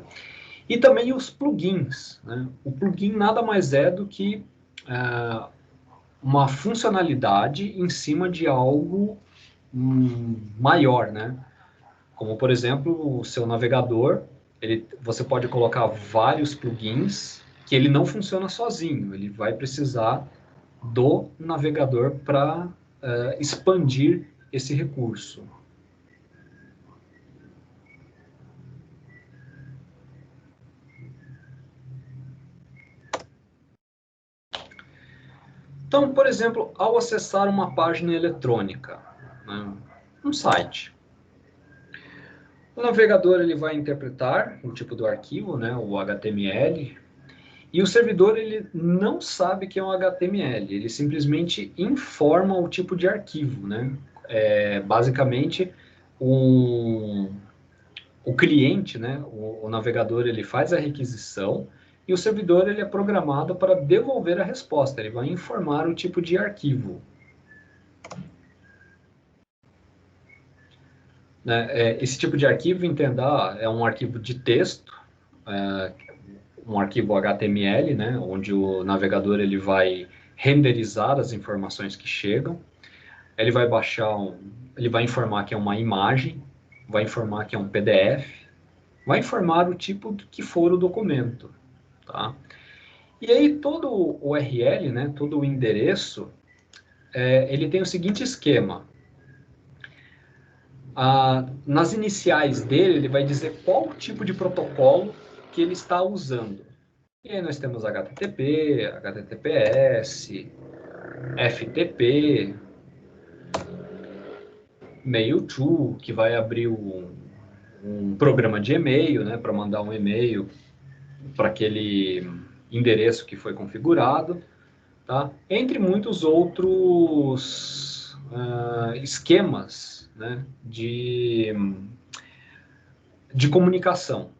E também os plugins, né? O plugin nada mais é do que uma funcionalidade em cima de algo maior, né? Como, por exemplo, o seu navegador, você pode colocar vários plugins que ele não funciona sozinho, ele vai precisar do navegador para expandir esse recurso. Então, por exemplo, ao acessar uma página eletrônica, né, um site, o navegador ele vai interpretar o tipo do arquivo, né, o HTML, e o servidor ele não sabe que é um HTML, ele simplesmente informa o tipo de arquivo, né? Basicamente, um, o cliente, né, o navegador, ele faz a requisição e o servidor ele é programado para devolver a resposta, ele vai informar o tipo de arquivo. Né? Esse tipo de arquivo, entenda, é um arquivo de texto, um arquivo HTML, né, onde o navegador ele vai renderizar as informações que chegam, ele vai baixar ele vai informar que é uma imagem, vai informar que é um PDF, vai informar o tipo que for o documento, tá? E aí todo o URL, né, todo o endereço, ele tem o seguinte esquema. Nas iniciais dele, ele vai dizer qual tipo de protocolo que ele está usando. E aí nós temos HTTP, HTTPS, FTP, Mail.to, que vai abrir um programa de e-mail, né, para mandar um e-mail para aquele endereço que foi configurado, tá? Entre muitos outros esquemas, né, de comunicação.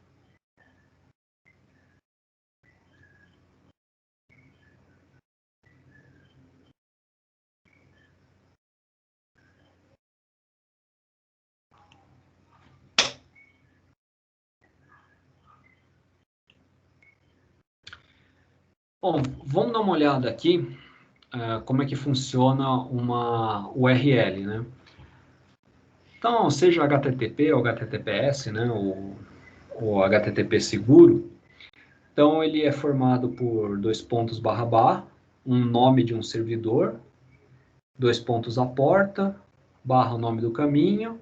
Bom, vamos dar uma olhada aqui como é que funciona uma URL, né? Então, seja HTTP ou HTTPS, né, o HTTP seguro, então ele é formado por dois pontos barra barra, um nome de um servidor, dois pontos a porta, barra o nome do caminho,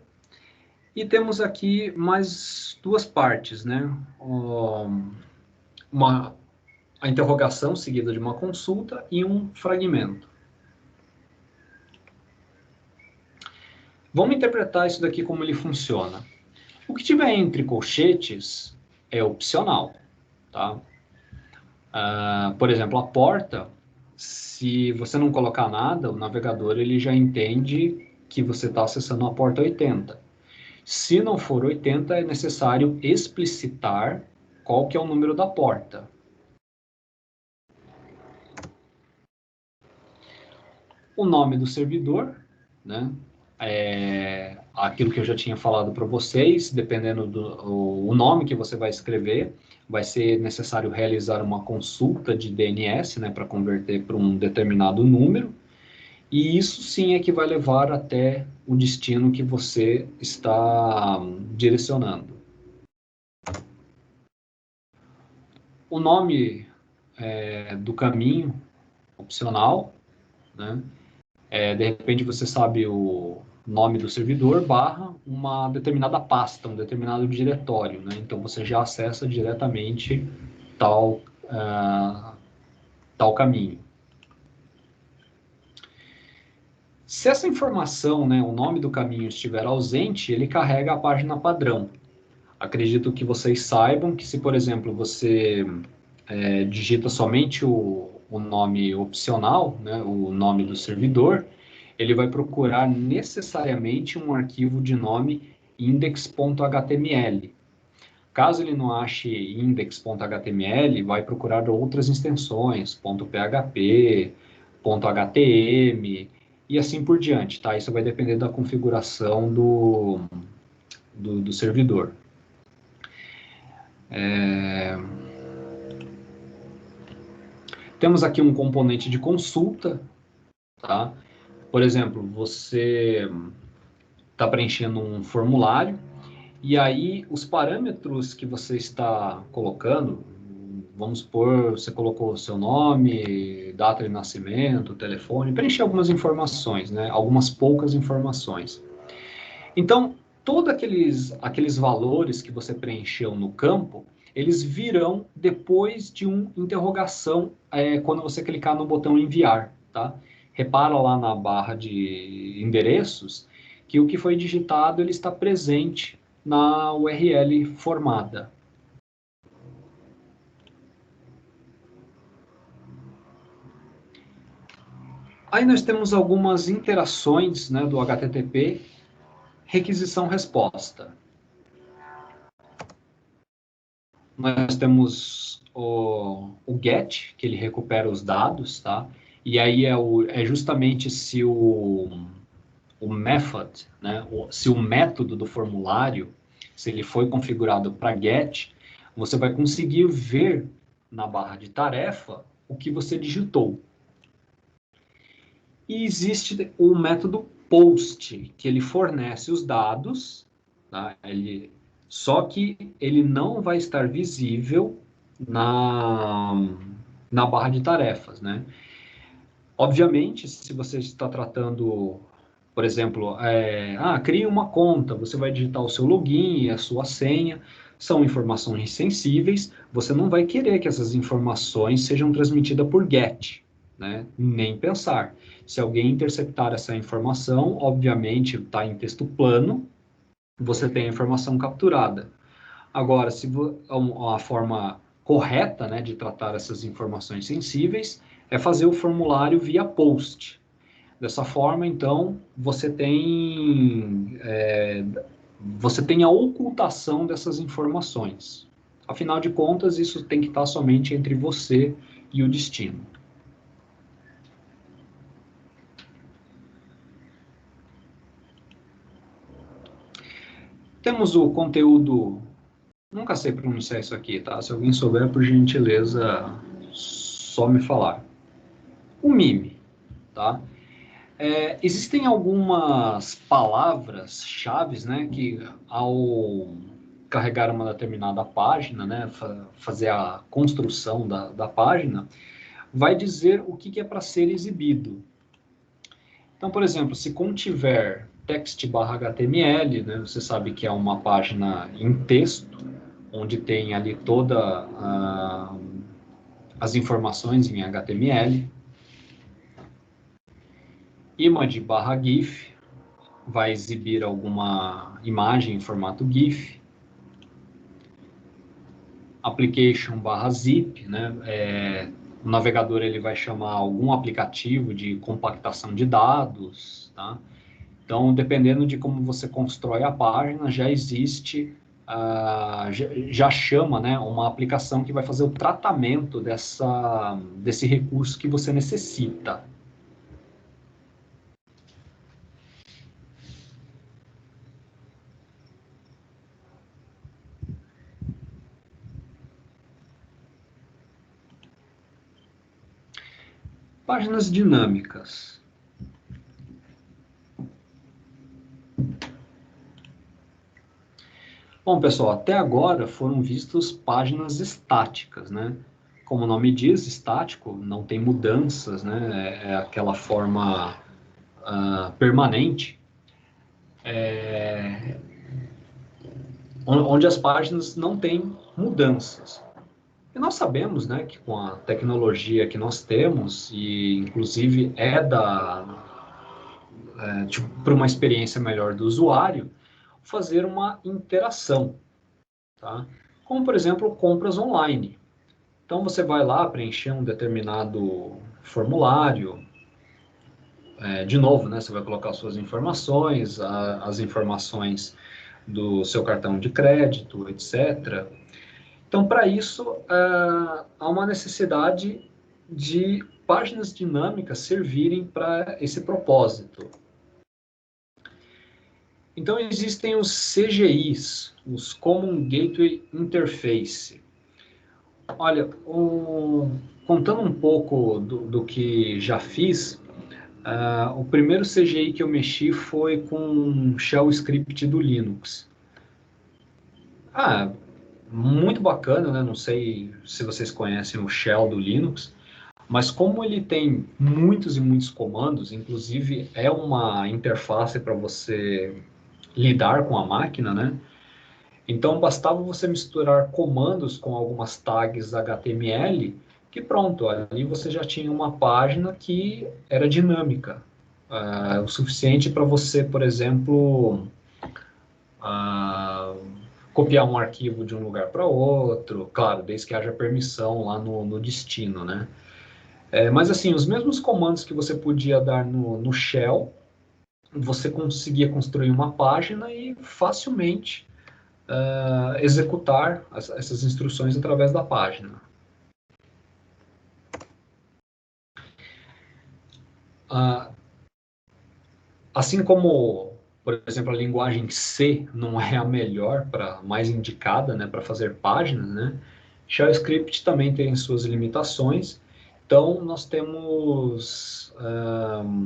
e temos aqui mais duas partes, né? A interrogação seguida de uma consulta e um fragmento. Vamos interpretar isso daqui como ele funciona. O que tiver entre colchetes é opcional, tá? Por exemplo, a porta, se você não colocar nada, o navegador ele já entende que você está acessando a porta 80. Se não for 80, é necessário explicitar qual que é o número da porta. O nome do servidor, né? Aquilo que eu já tinha falado para vocês, dependendo do nome que você vai escrever, vai ser necessário realizar uma consulta de DNS, né, para converter para um determinado número, e isso sim é que vai levar até o destino que você está direcionando. O nome do caminho opcional, né? De repente você sabe o nome do servidor barra uma determinada pasta, um determinado diretório, né? Então você já acessa diretamente tal, tal caminho. Se essa informação, né, o nome do caminho estiver ausente, ele carrega a página padrão. Acredito que vocês saibam que se, por exemplo, você digita somente o nome opcional, né, o nome do servidor, ele vai procurar necessariamente um arquivo de nome index.html. Caso ele não ache index.html, vai procurar outras extensões, .php, .htm e assim por diante, tá? Isso vai depender da configuração do servidor. Temos aqui um componente de consulta, tá? Por exemplo, você está preenchendo um formulário e aí os parâmetros que você está colocando, vamos supor, você colocou o seu nome, data de nascimento, telefone, preencher algumas informações, né? Algumas poucas informações. Então, todos aqueles valores que você preencheu no campo, eles virão depois de uma interrogação quando você clicar no botão enviar, tá? Repara lá na barra de endereços que o que foi digitado ele está presente na URL formada. Aí nós temos algumas interações, né, do HTTP, requisição-resposta. nós temos o get, que ele recupera os dados, tá? E aí é justamente se o method, né? Se o método do formulário, se ele foi configurado para get, você vai conseguir ver na barra de tarefa o que você digitou. E existe o método post, que ele fornece os dados, tá? Só que ele não vai estar visível na barra de tarefas, né? Obviamente, se você está tratando, por exemplo, crie uma conta, você vai digitar o seu login e a sua senha, são informações sensíveis, você não vai querer que essas informações sejam transmitidas por GET, né? Nem pensar. Se alguém interceptar essa informação, obviamente está em texto plano, você tem a informação capturada. Agora, se a forma correta, né, de tratar essas informações sensíveis é fazer o formulário via post. Dessa forma, então, você tem a ocultação dessas informações. Afinal de contas, isso tem que estar somente entre você e o destino. Temos o conteúdo... Nunca sei pronunciar isso aqui, tá? Se alguém souber, por gentileza, só me falar. O MIME, tá? Existem algumas palavras-chave, né, que ao carregar uma determinada página, né, fazer a construção da página, vai dizer o que é para ser exibido. Então, por exemplo, se contiver text/html, né, você sabe que é uma página em texto, onde tem ali todas as informações em HTML. Image/GIF vai exibir alguma imagem em formato GIF. Application/zip, né? O navegador ele vai chamar algum aplicativo de compactação de dados, tá? Então, dependendo de como você constrói a página, já existe, já chama, né, uma aplicação que vai fazer o tratamento desse recurso que você necessita. Páginas dinâmicas. Bom, pessoal, até agora foram vistas páginas estáticas, né? Como o nome diz, estático, não tem mudanças, né? É aquela forma permanente, onde as páginas não têm mudanças. E nós sabemos, né, que com a tecnologia que nós temos, e inclusive tipo, para uma experiência melhor do usuário, fazer uma interação, tá? Como, por exemplo, compras online. Então, você vai lá preencher um determinado formulário, de novo, né, você vai colocar suas informações, as informações do seu cartão de crédito, etc. Então, para isso, há uma necessidade de páginas dinâmicas servirem para esse propósito. Então, existem os CGIs, os Common Gateway Interface. Olha, contando um pouco do que já fiz, o primeiro CGI que eu mexi foi com um shell script do Linux. Muito bacana, né? Não sei se vocês conhecem o shell do Linux, mas como ele tem muitos e muitos comandos, inclusive é uma interface para você lidar com a máquina, né? Então bastava você misturar comandos com algumas tags HTML, que pronto, ali você já tinha uma página que era dinâmica, o suficiente para você, por exemplo, copiar um arquivo de um lugar para outro, claro, desde que haja permissão lá no destino, né? Mas assim, os mesmos comandos que você podia dar no shell, você conseguia construir uma página e facilmente executar essas instruções através da página. Assim como, por exemplo, a linguagem C não é a melhor, mais indicada, né, para fazer páginas, né, Shell Script também tem suas limitações. Então, nós temos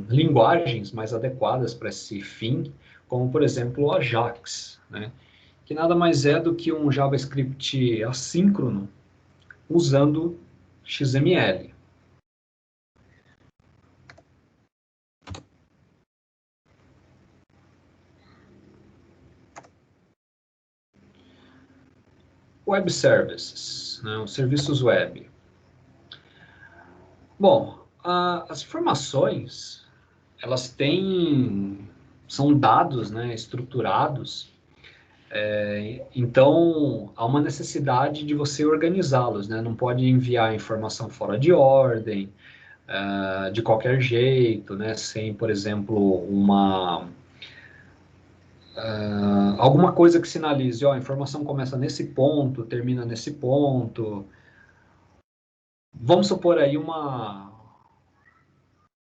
linguagens mais adequadas para esse fim, como, por exemplo, o Ajax, né, que nada mais é do que um JavaScript assíncrono usando XML. Web Services, né, os serviços web. Bom, as informações, elas são dados, né, estruturados, então há uma necessidade de você organizá-los, né, não pode enviar informação fora de ordem, de qualquer jeito, né, sem, por exemplo, alguma coisa que sinalize, ó, a informação começa nesse ponto, termina nesse ponto. Vamos supor aí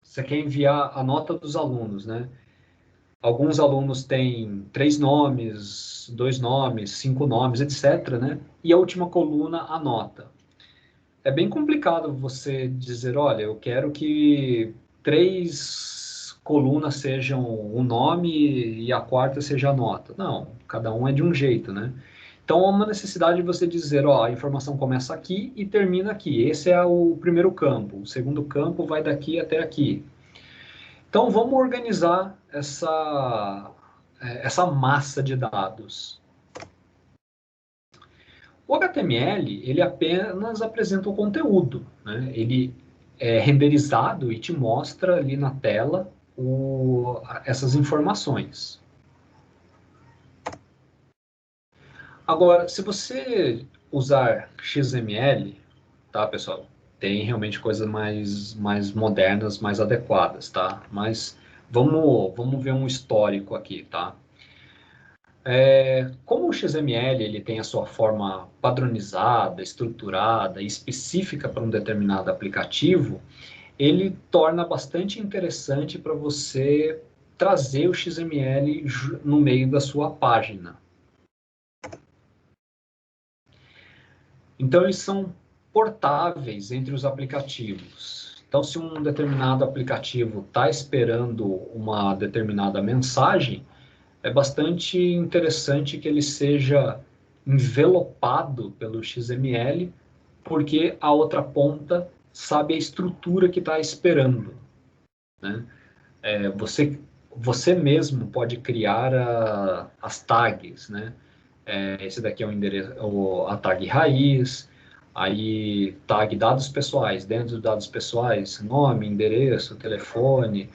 você quer enviar a nota dos alunos, né? Alguns alunos têm 3 nomes, 2 nomes, 5 nomes, etc., né? E a última coluna, a nota. É bem complicado você dizer, olha, eu quero que 3 colunas sejam o nome e a quarta seja a nota. Não, cada um é de um jeito, né? Então, há uma necessidade de você dizer, ó, a informação começa aqui e termina aqui. Esse é o primeiro campo. O segundo campo vai daqui até aqui. Então, vamos organizar essa massa de dados. O HTML, ele apenas apresenta o conteúdo, né? Ele é renderizado e te mostra ali na tela essas informações. Agora, se você usar XML, tá, pessoal? Tem realmente coisas mais modernas, mais adequadas, tá? Mas vamos ver um histórico aqui, tá? Como o XML ele tem a sua forma padronizada, estruturada e específica para um determinado aplicativo, ele torna bastante interessante para você trazer o XML no meio da sua página. Então, eles são portáveis entre os aplicativos. Então, se um determinado aplicativo está esperando uma determinada mensagem, é bastante interessante que ele seja envelopado pelo XML, porque a outra ponta sabe a estrutura que está esperando, né? Você mesmo pode criar as tags, né? Esse daqui é o endereço, a tag raiz, aí tag dados pessoais, dentro dos dados pessoais, nome, endereço, telefone.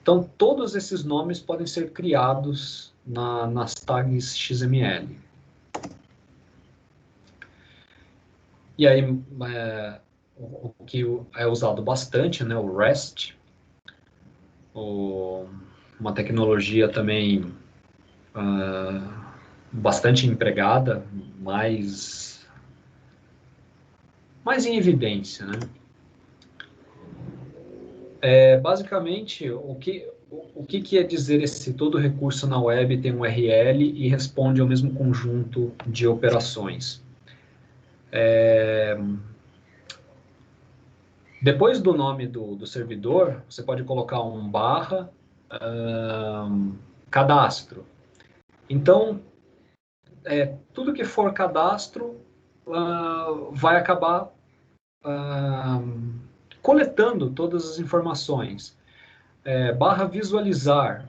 Então, todos esses nomes podem ser criados nas tags XML. E aí, o que é usado bastante, né, o REST, uma tecnologia também bastante empregada, mais em evidência, né? Basicamente, o que quer dizer esse todo recurso na web tem um URL e responde ao mesmo conjunto de operações? Depois do nome do servidor, você pode colocar um barra cadastro. Então, tudo que for cadastro vai acabar coletando todas as informações. Barra visualizar.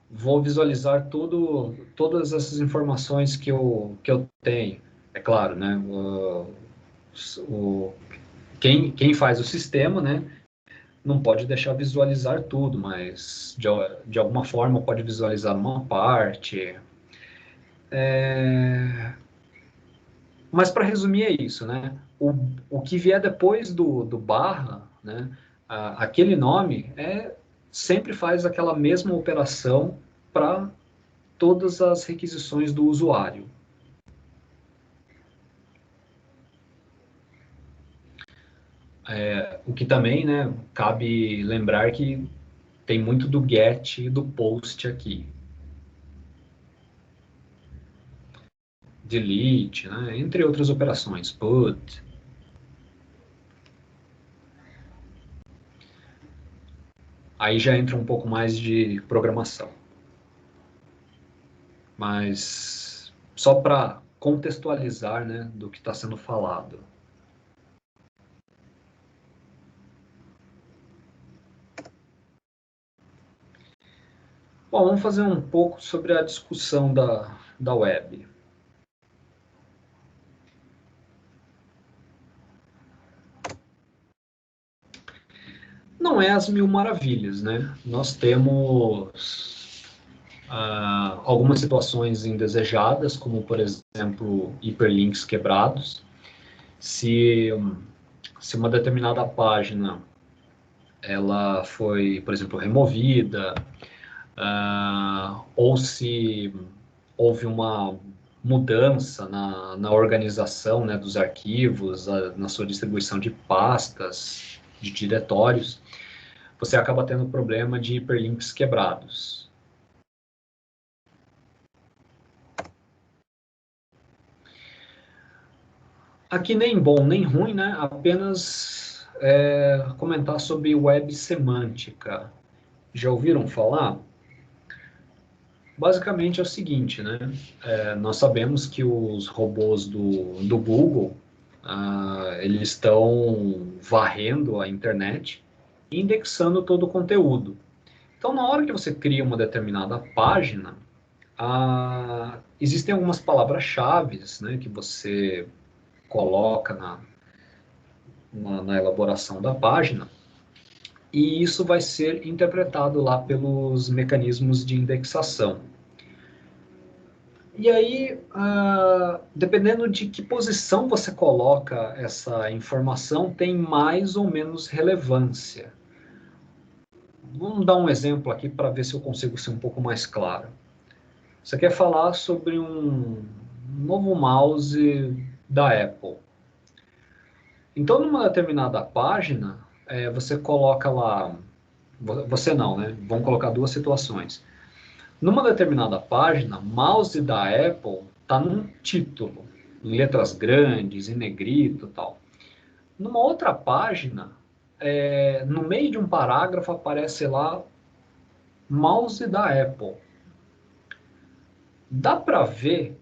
Vou visualizar todas essas informações que eu tenho. É claro, né? Quem faz o sistema, né? Não pode deixar visualizar tudo, mas de alguma forma pode visualizar uma parte. Mas para resumir é isso, né? O que vier depois do barra, né? Aquele nome sempre faz aquela mesma operação para todas as requisições do usuário. O que também, né, cabe lembrar que tem muito do get e do post aqui. Delete, né, entre outras operações, put. Aí já entra um pouco mais de programação. Mas só para contextualizar, né, do que está sendo falado. Bom, vamos fazer um pouco sobre a discussão da web. Não é as mil maravilhas, né? Nós temos algumas situações indesejadas, como, por exemplo, hiperlinks quebrados. Se uma determinada página ela foi, por exemplo, removida, ou se houve uma mudança na organização, né, dos arquivos, na sua distribuição de pastas, de diretórios, você acaba tendo problema de hiperlinks quebrados. Aqui nem bom nem ruim, né? Apenas comentar sobre web semântica. Já ouviram falar? Basicamente é o seguinte, né? Nós sabemos que os robôs do Google, eles estão varrendo a internet e indexando todo o conteúdo. Então, na hora que você cria uma determinada página, existem algumas palavras-chave, né, que você coloca na elaboração da página, e isso vai ser interpretado lá pelos mecanismos de indexação. E aí, dependendo de que posição você coloca essa informação, tem mais ou menos relevância. Vamos dar um exemplo aqui para ver se eu consigo ser um pouco mais claro. Você quer falar sobre um novo mouse da Apple. Então, numa determinada página, você coloca lá... Você não, né? Vamos colocar duas situações. Numa determinada página, mouse da Apple está num título, em letras grandes, em negrito e tal. Numa outra página, no meio de um parágrafo aparece lá mouse da Apple. Dá para ver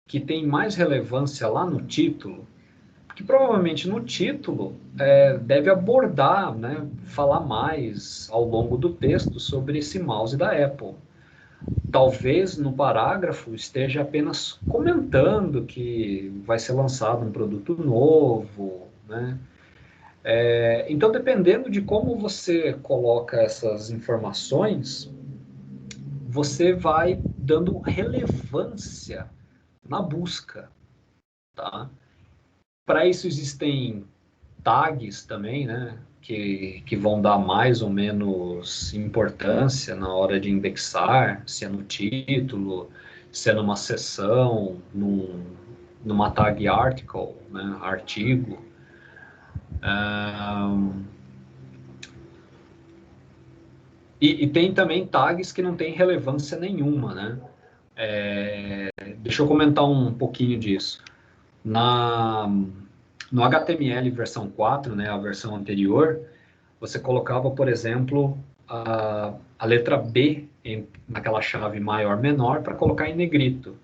que tem mais relevância lá no título, porque provavelmente no título deve abordar, né, falar mais ao longo do texto sobre esse mouse da Apple. Talvez no parágrafo esteja apenas comentando que vai ser lançado um produto novo, né? Então, dependendo de como você coloca essas informações, você vai dando relevância na busca, tá? Para isso existem tags também, né? Que vão dar mais ou menos importância na hora de indexar, se é no título, se é numa seção, numa tag article, né, artigo. E tem também tags que não têm relevância nenhuma, né? Deixa eu comentar um pouquinho disso. No HTML versão 4, né, a versão anterior, você colocava, por exemplo, a letra B naquela chave maior-menor para colocar em negrito.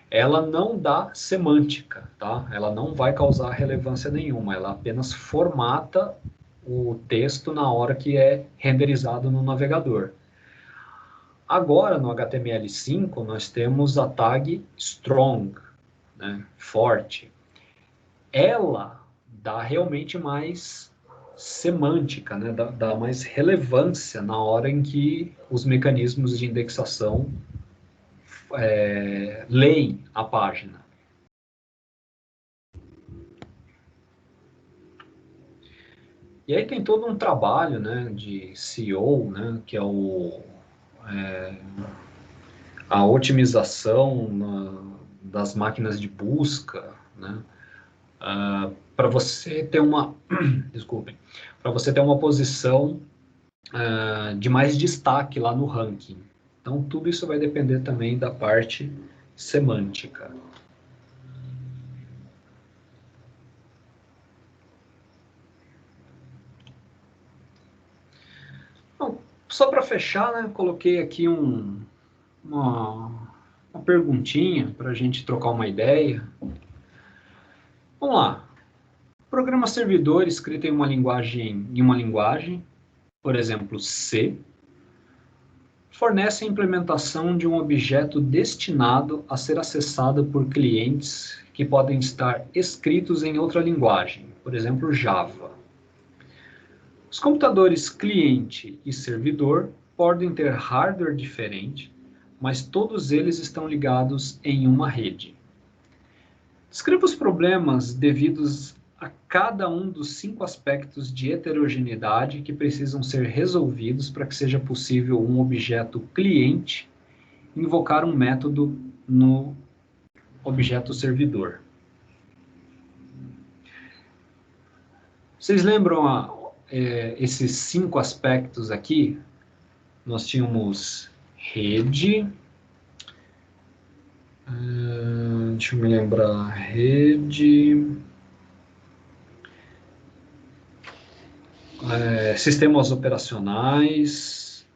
Ela não dá semântica, tá? Ela não vai causar relevância nenhuma, ela apenas formata o texto na hora que é renderizado no navegador. Agora, no HTML5, nós temos a tag strong, né? Forte. Ela dá realmente mais semântica, né? Dá mais relevância na hora em que os mecanismos de indexação leem a página. E aí tem todo um trabalho, né, de SEO, né, que é a otimização das máquinas de busca, né? Para você ter uma, desculpem, para você ter uma posição de mais destaque lá no ranking. Então, tudo isso vai depender também da parte semântica. Bom, só para fechar, né, coloquei aqui uma perguntinha para a gente trocar uma ideia. Vamos lá. Programa servidor escrito em uma linguagem, por exemplo, C, fornece a implementação de um objeto destinado a ser acessado por clientes que podem estar escritos em outra linguagem, por exemplo, Java. Os computadores cliente e servidor podem ter hardware diferente, mas todos eles estão ligados em uma rede. Descreva os problemas devidos a cada um dos 5 aspectos de heterogeneidade que precisam ser resolvidos para que seja possível um objeto cliente invocar um método no objeto servidor. Vocês lembram esses 5 aspectos aqui? Nós tínhamos rede, deixa eu me lembrar, rede, sistemas operacionais,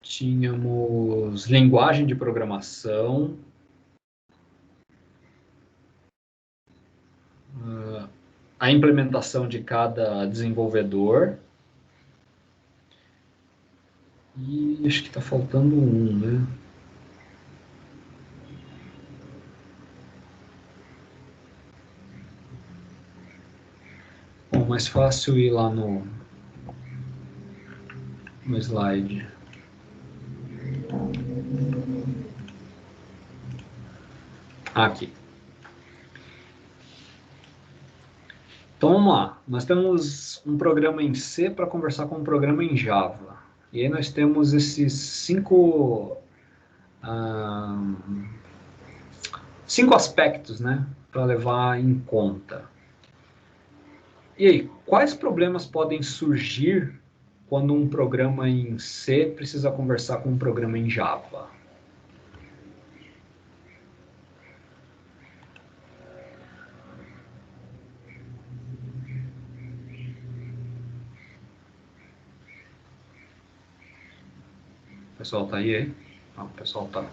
tínhamos linguagem de programação, a implementação de cada desenvolvedor, e acho que está faltando um, né? Bom, mais fácil ir lá no slide. Aqui. Então vamos lá. Nós temos um programa em C para conversar com um programa em Java. E aí nós temos esses cinco aspectos, né, para levar em conta. E aí, quais problemas podem surgir quando um programa em C precisa conversar com um programa em Java? O pessoal tá aí? Ah, o pessoal tá.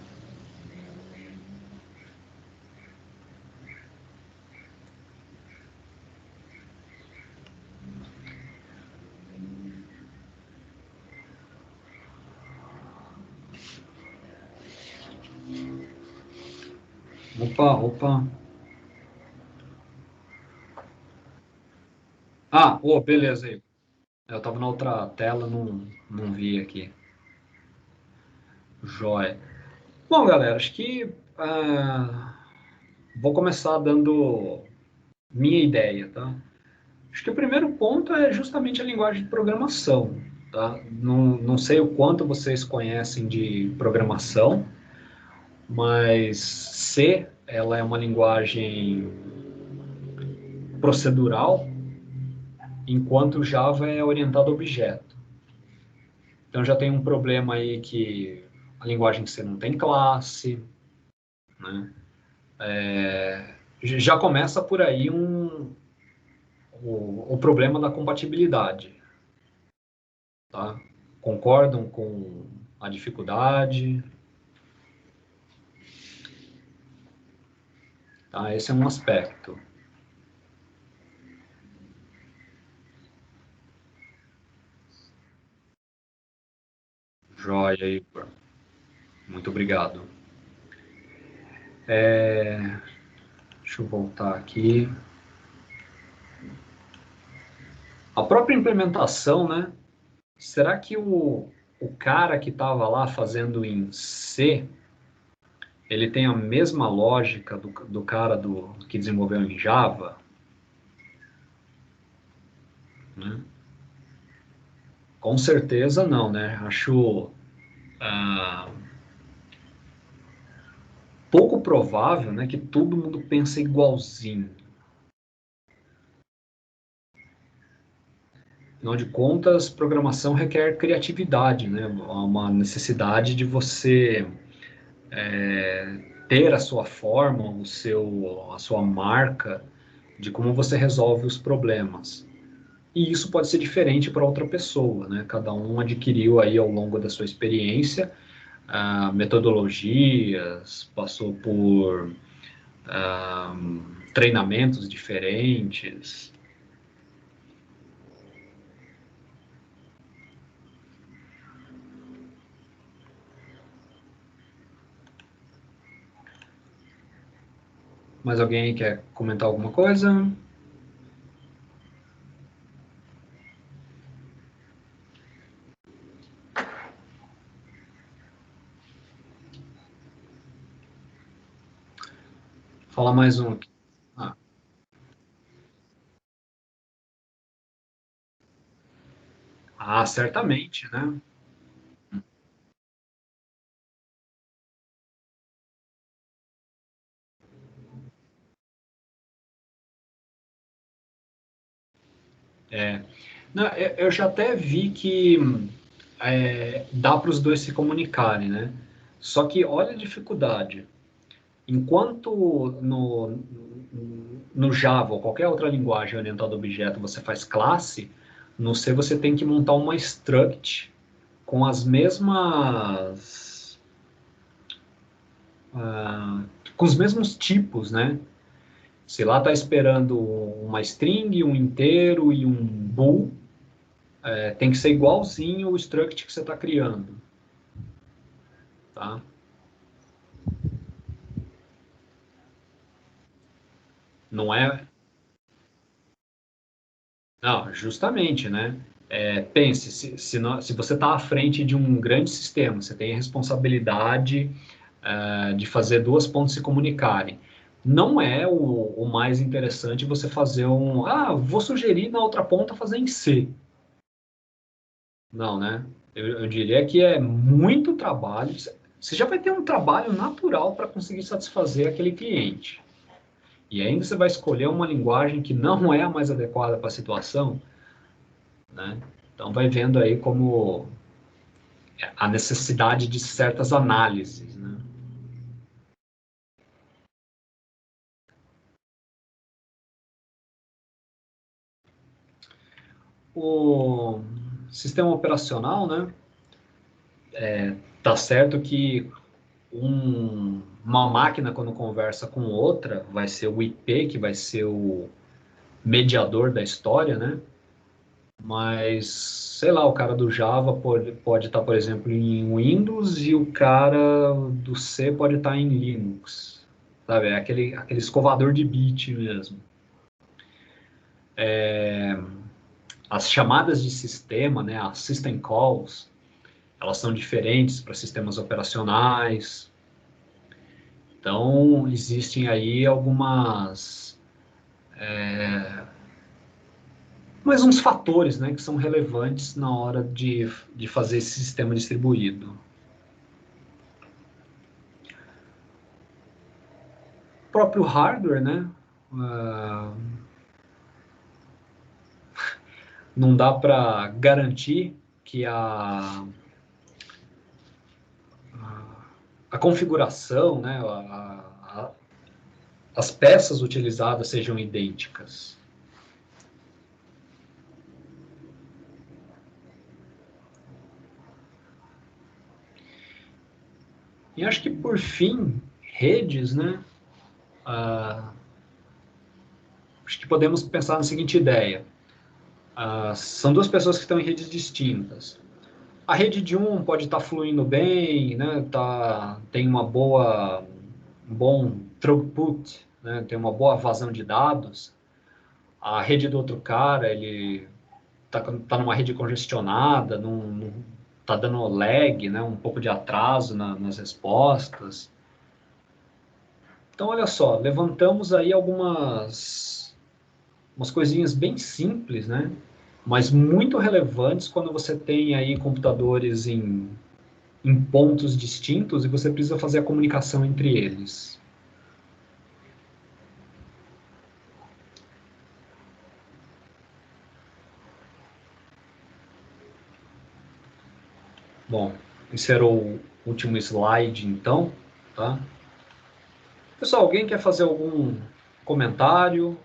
Opa. Ah, beleza aí. Eu estava na outra tela, não vi aqui. Joia. Bom, galera, acho que vou começar dando minha ideia, tá? Acho que o primeiro ponto é justamente a linguagem de programação, tá? Não sei o quanto vocês conhecem de programação, mas C, ela é uma linguagem procedural, enquanto Java é orientado a objeto. Então já tem um problema aí que a linguagem C não tem classe, né? Já começa por aí o problema da compatibilidade. Tá? Concordam com a dificuldade? Tá? Esse é um aspecto. Joia, Igor. Muito obrigado. Deixa eu voltar aqui. A própria implementação, né? Será que o cara que estava lá fazendo em C, ele tem a mesma lógica do cara que desenvolveu em Java? Né? Com certeza não, né? Acho pouco provável, né, que todo mundo pense igualzinho. Afinal de contas, programação requer criatividade, né? Há uma necessidade de você ter a sua forma, a sua marca de como você resolve os problemas. E isso pode ser diferente para outra pessoa, né? Cada um adquiriu aí ao longo da sua experiência metodologias, passou por treinamentos diferentes. Mais alguém quer comentar alguma coisa? Fala mais um aqui. Ah, certamente, né? É. Não, eu já até vi que dá para os dois se comunicarem, né? Só que olha a dificuldade. Enquanto no Java ou qualquer outra linguagem orientada a objeto você faz classe, no C você tem que montar uma struct com as mesmas com os mesmos tipos, né? Se lá está esperando uma string, um inteiro e um bool, tem que ser igualzinho o struct que você está criando, tá? Não é, não, justamente, né? Pense, se você está à frente de um grande sistema, você tem a responsabilidade de fazer duas pontas se comunicarem. Não é o mais interessante você fazer vou sugerir na outra ponta fazer em C. Não, né? Eu diria que é muito trabalho. Você já vai ter um trabalho natural para conseguir satisfazer aquele cliente. E ainda você vai escolher uma linguagem que não é a mais adequada para a situação, né? Então vai vendo aí como a necessidade de certas análises, né? O sistema operacional, né? Tá certo que uma máquina, quando conversa com outra, vai ser o IP, que vai ser o mediador da história, né? Mas, sei lá, o cara do Java pode estar, por exemplo, em Windows e o cara do C pode estar em Linux. Sabe? É aquele escovador de bit mesmo. As chamadas de sistema, né, as system calls, elas são diferentes para sistemas operacionais. Então, existem aí mais uns fatores, né, que são relevantes na hora de fazer esse sistema distribuído. O próprio hardware, né, não dá para garantir que a configuração, né, as peças utilizadas sejam idênticas. E acho que, por fim, redes, né? Acho que podemos pensar na seguinte ideia. São duas pessoas que estão em redes distintas. A rede de um pode estar fluindo bem, né? Tem um bom throughput, né? Tem uma boa vazão de dados. A rede do outro cara, ele tá numa rede congestionada, tá dando lag, né? Um pouco de atraso nas respostas. Então, olha só, levantamos aí umas coisinhas bem simples, né? Mas muito relevantes quando você tem aí computadores em em pontos distintos e você precisa fazer a comunicação entre eles. Bom, esse era o último slide, então, tá? Pessoal, alguém quer fazer algum comentário?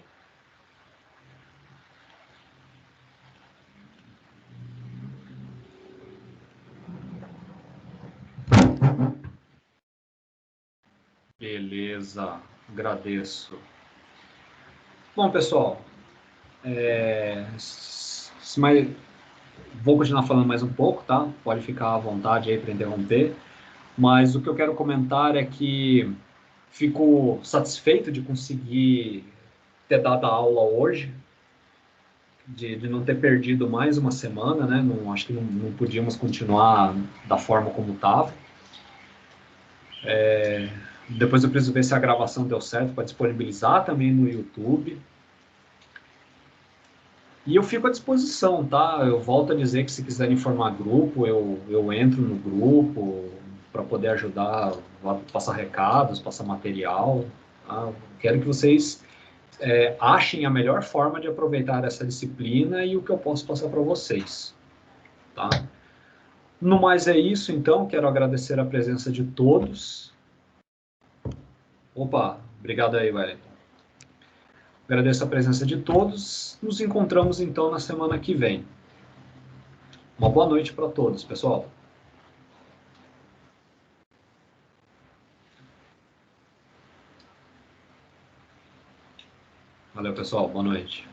Beleza, agradeço. Bom, pessoal, vou continuar falando mais um pouco, tá? Pode ficar à vontade aí para interromper. Mas o que eu quero comentar é que fico satisfeito de conseguir ter dado a aula hoje, de não ter perdido mais uma semana, né? Não, acho que não podíamos continuar da forma como estava. Depois eu preciso ver se a gravação deu certo para disponibilizar também no YouTube. E eu fico à disposição, tá? Eu volto a dizer que se quiserem formar grupo, eu entro no grupo para poder ajudar, passar recados, passar material. Tá? Quero que vocês achem a melhor forma de aproveitar essa disciplina e o que eu posso passar para vocês. Tá? No mais é isso, então. Quero agradecer a presença de todos. Opa, obrigado aí, Wellington. Agradeço a presença de todos. Nos encontramos então na semana que vem. Uma boa noite para todos, pessoal. Valeu, pessoal. Boa noite.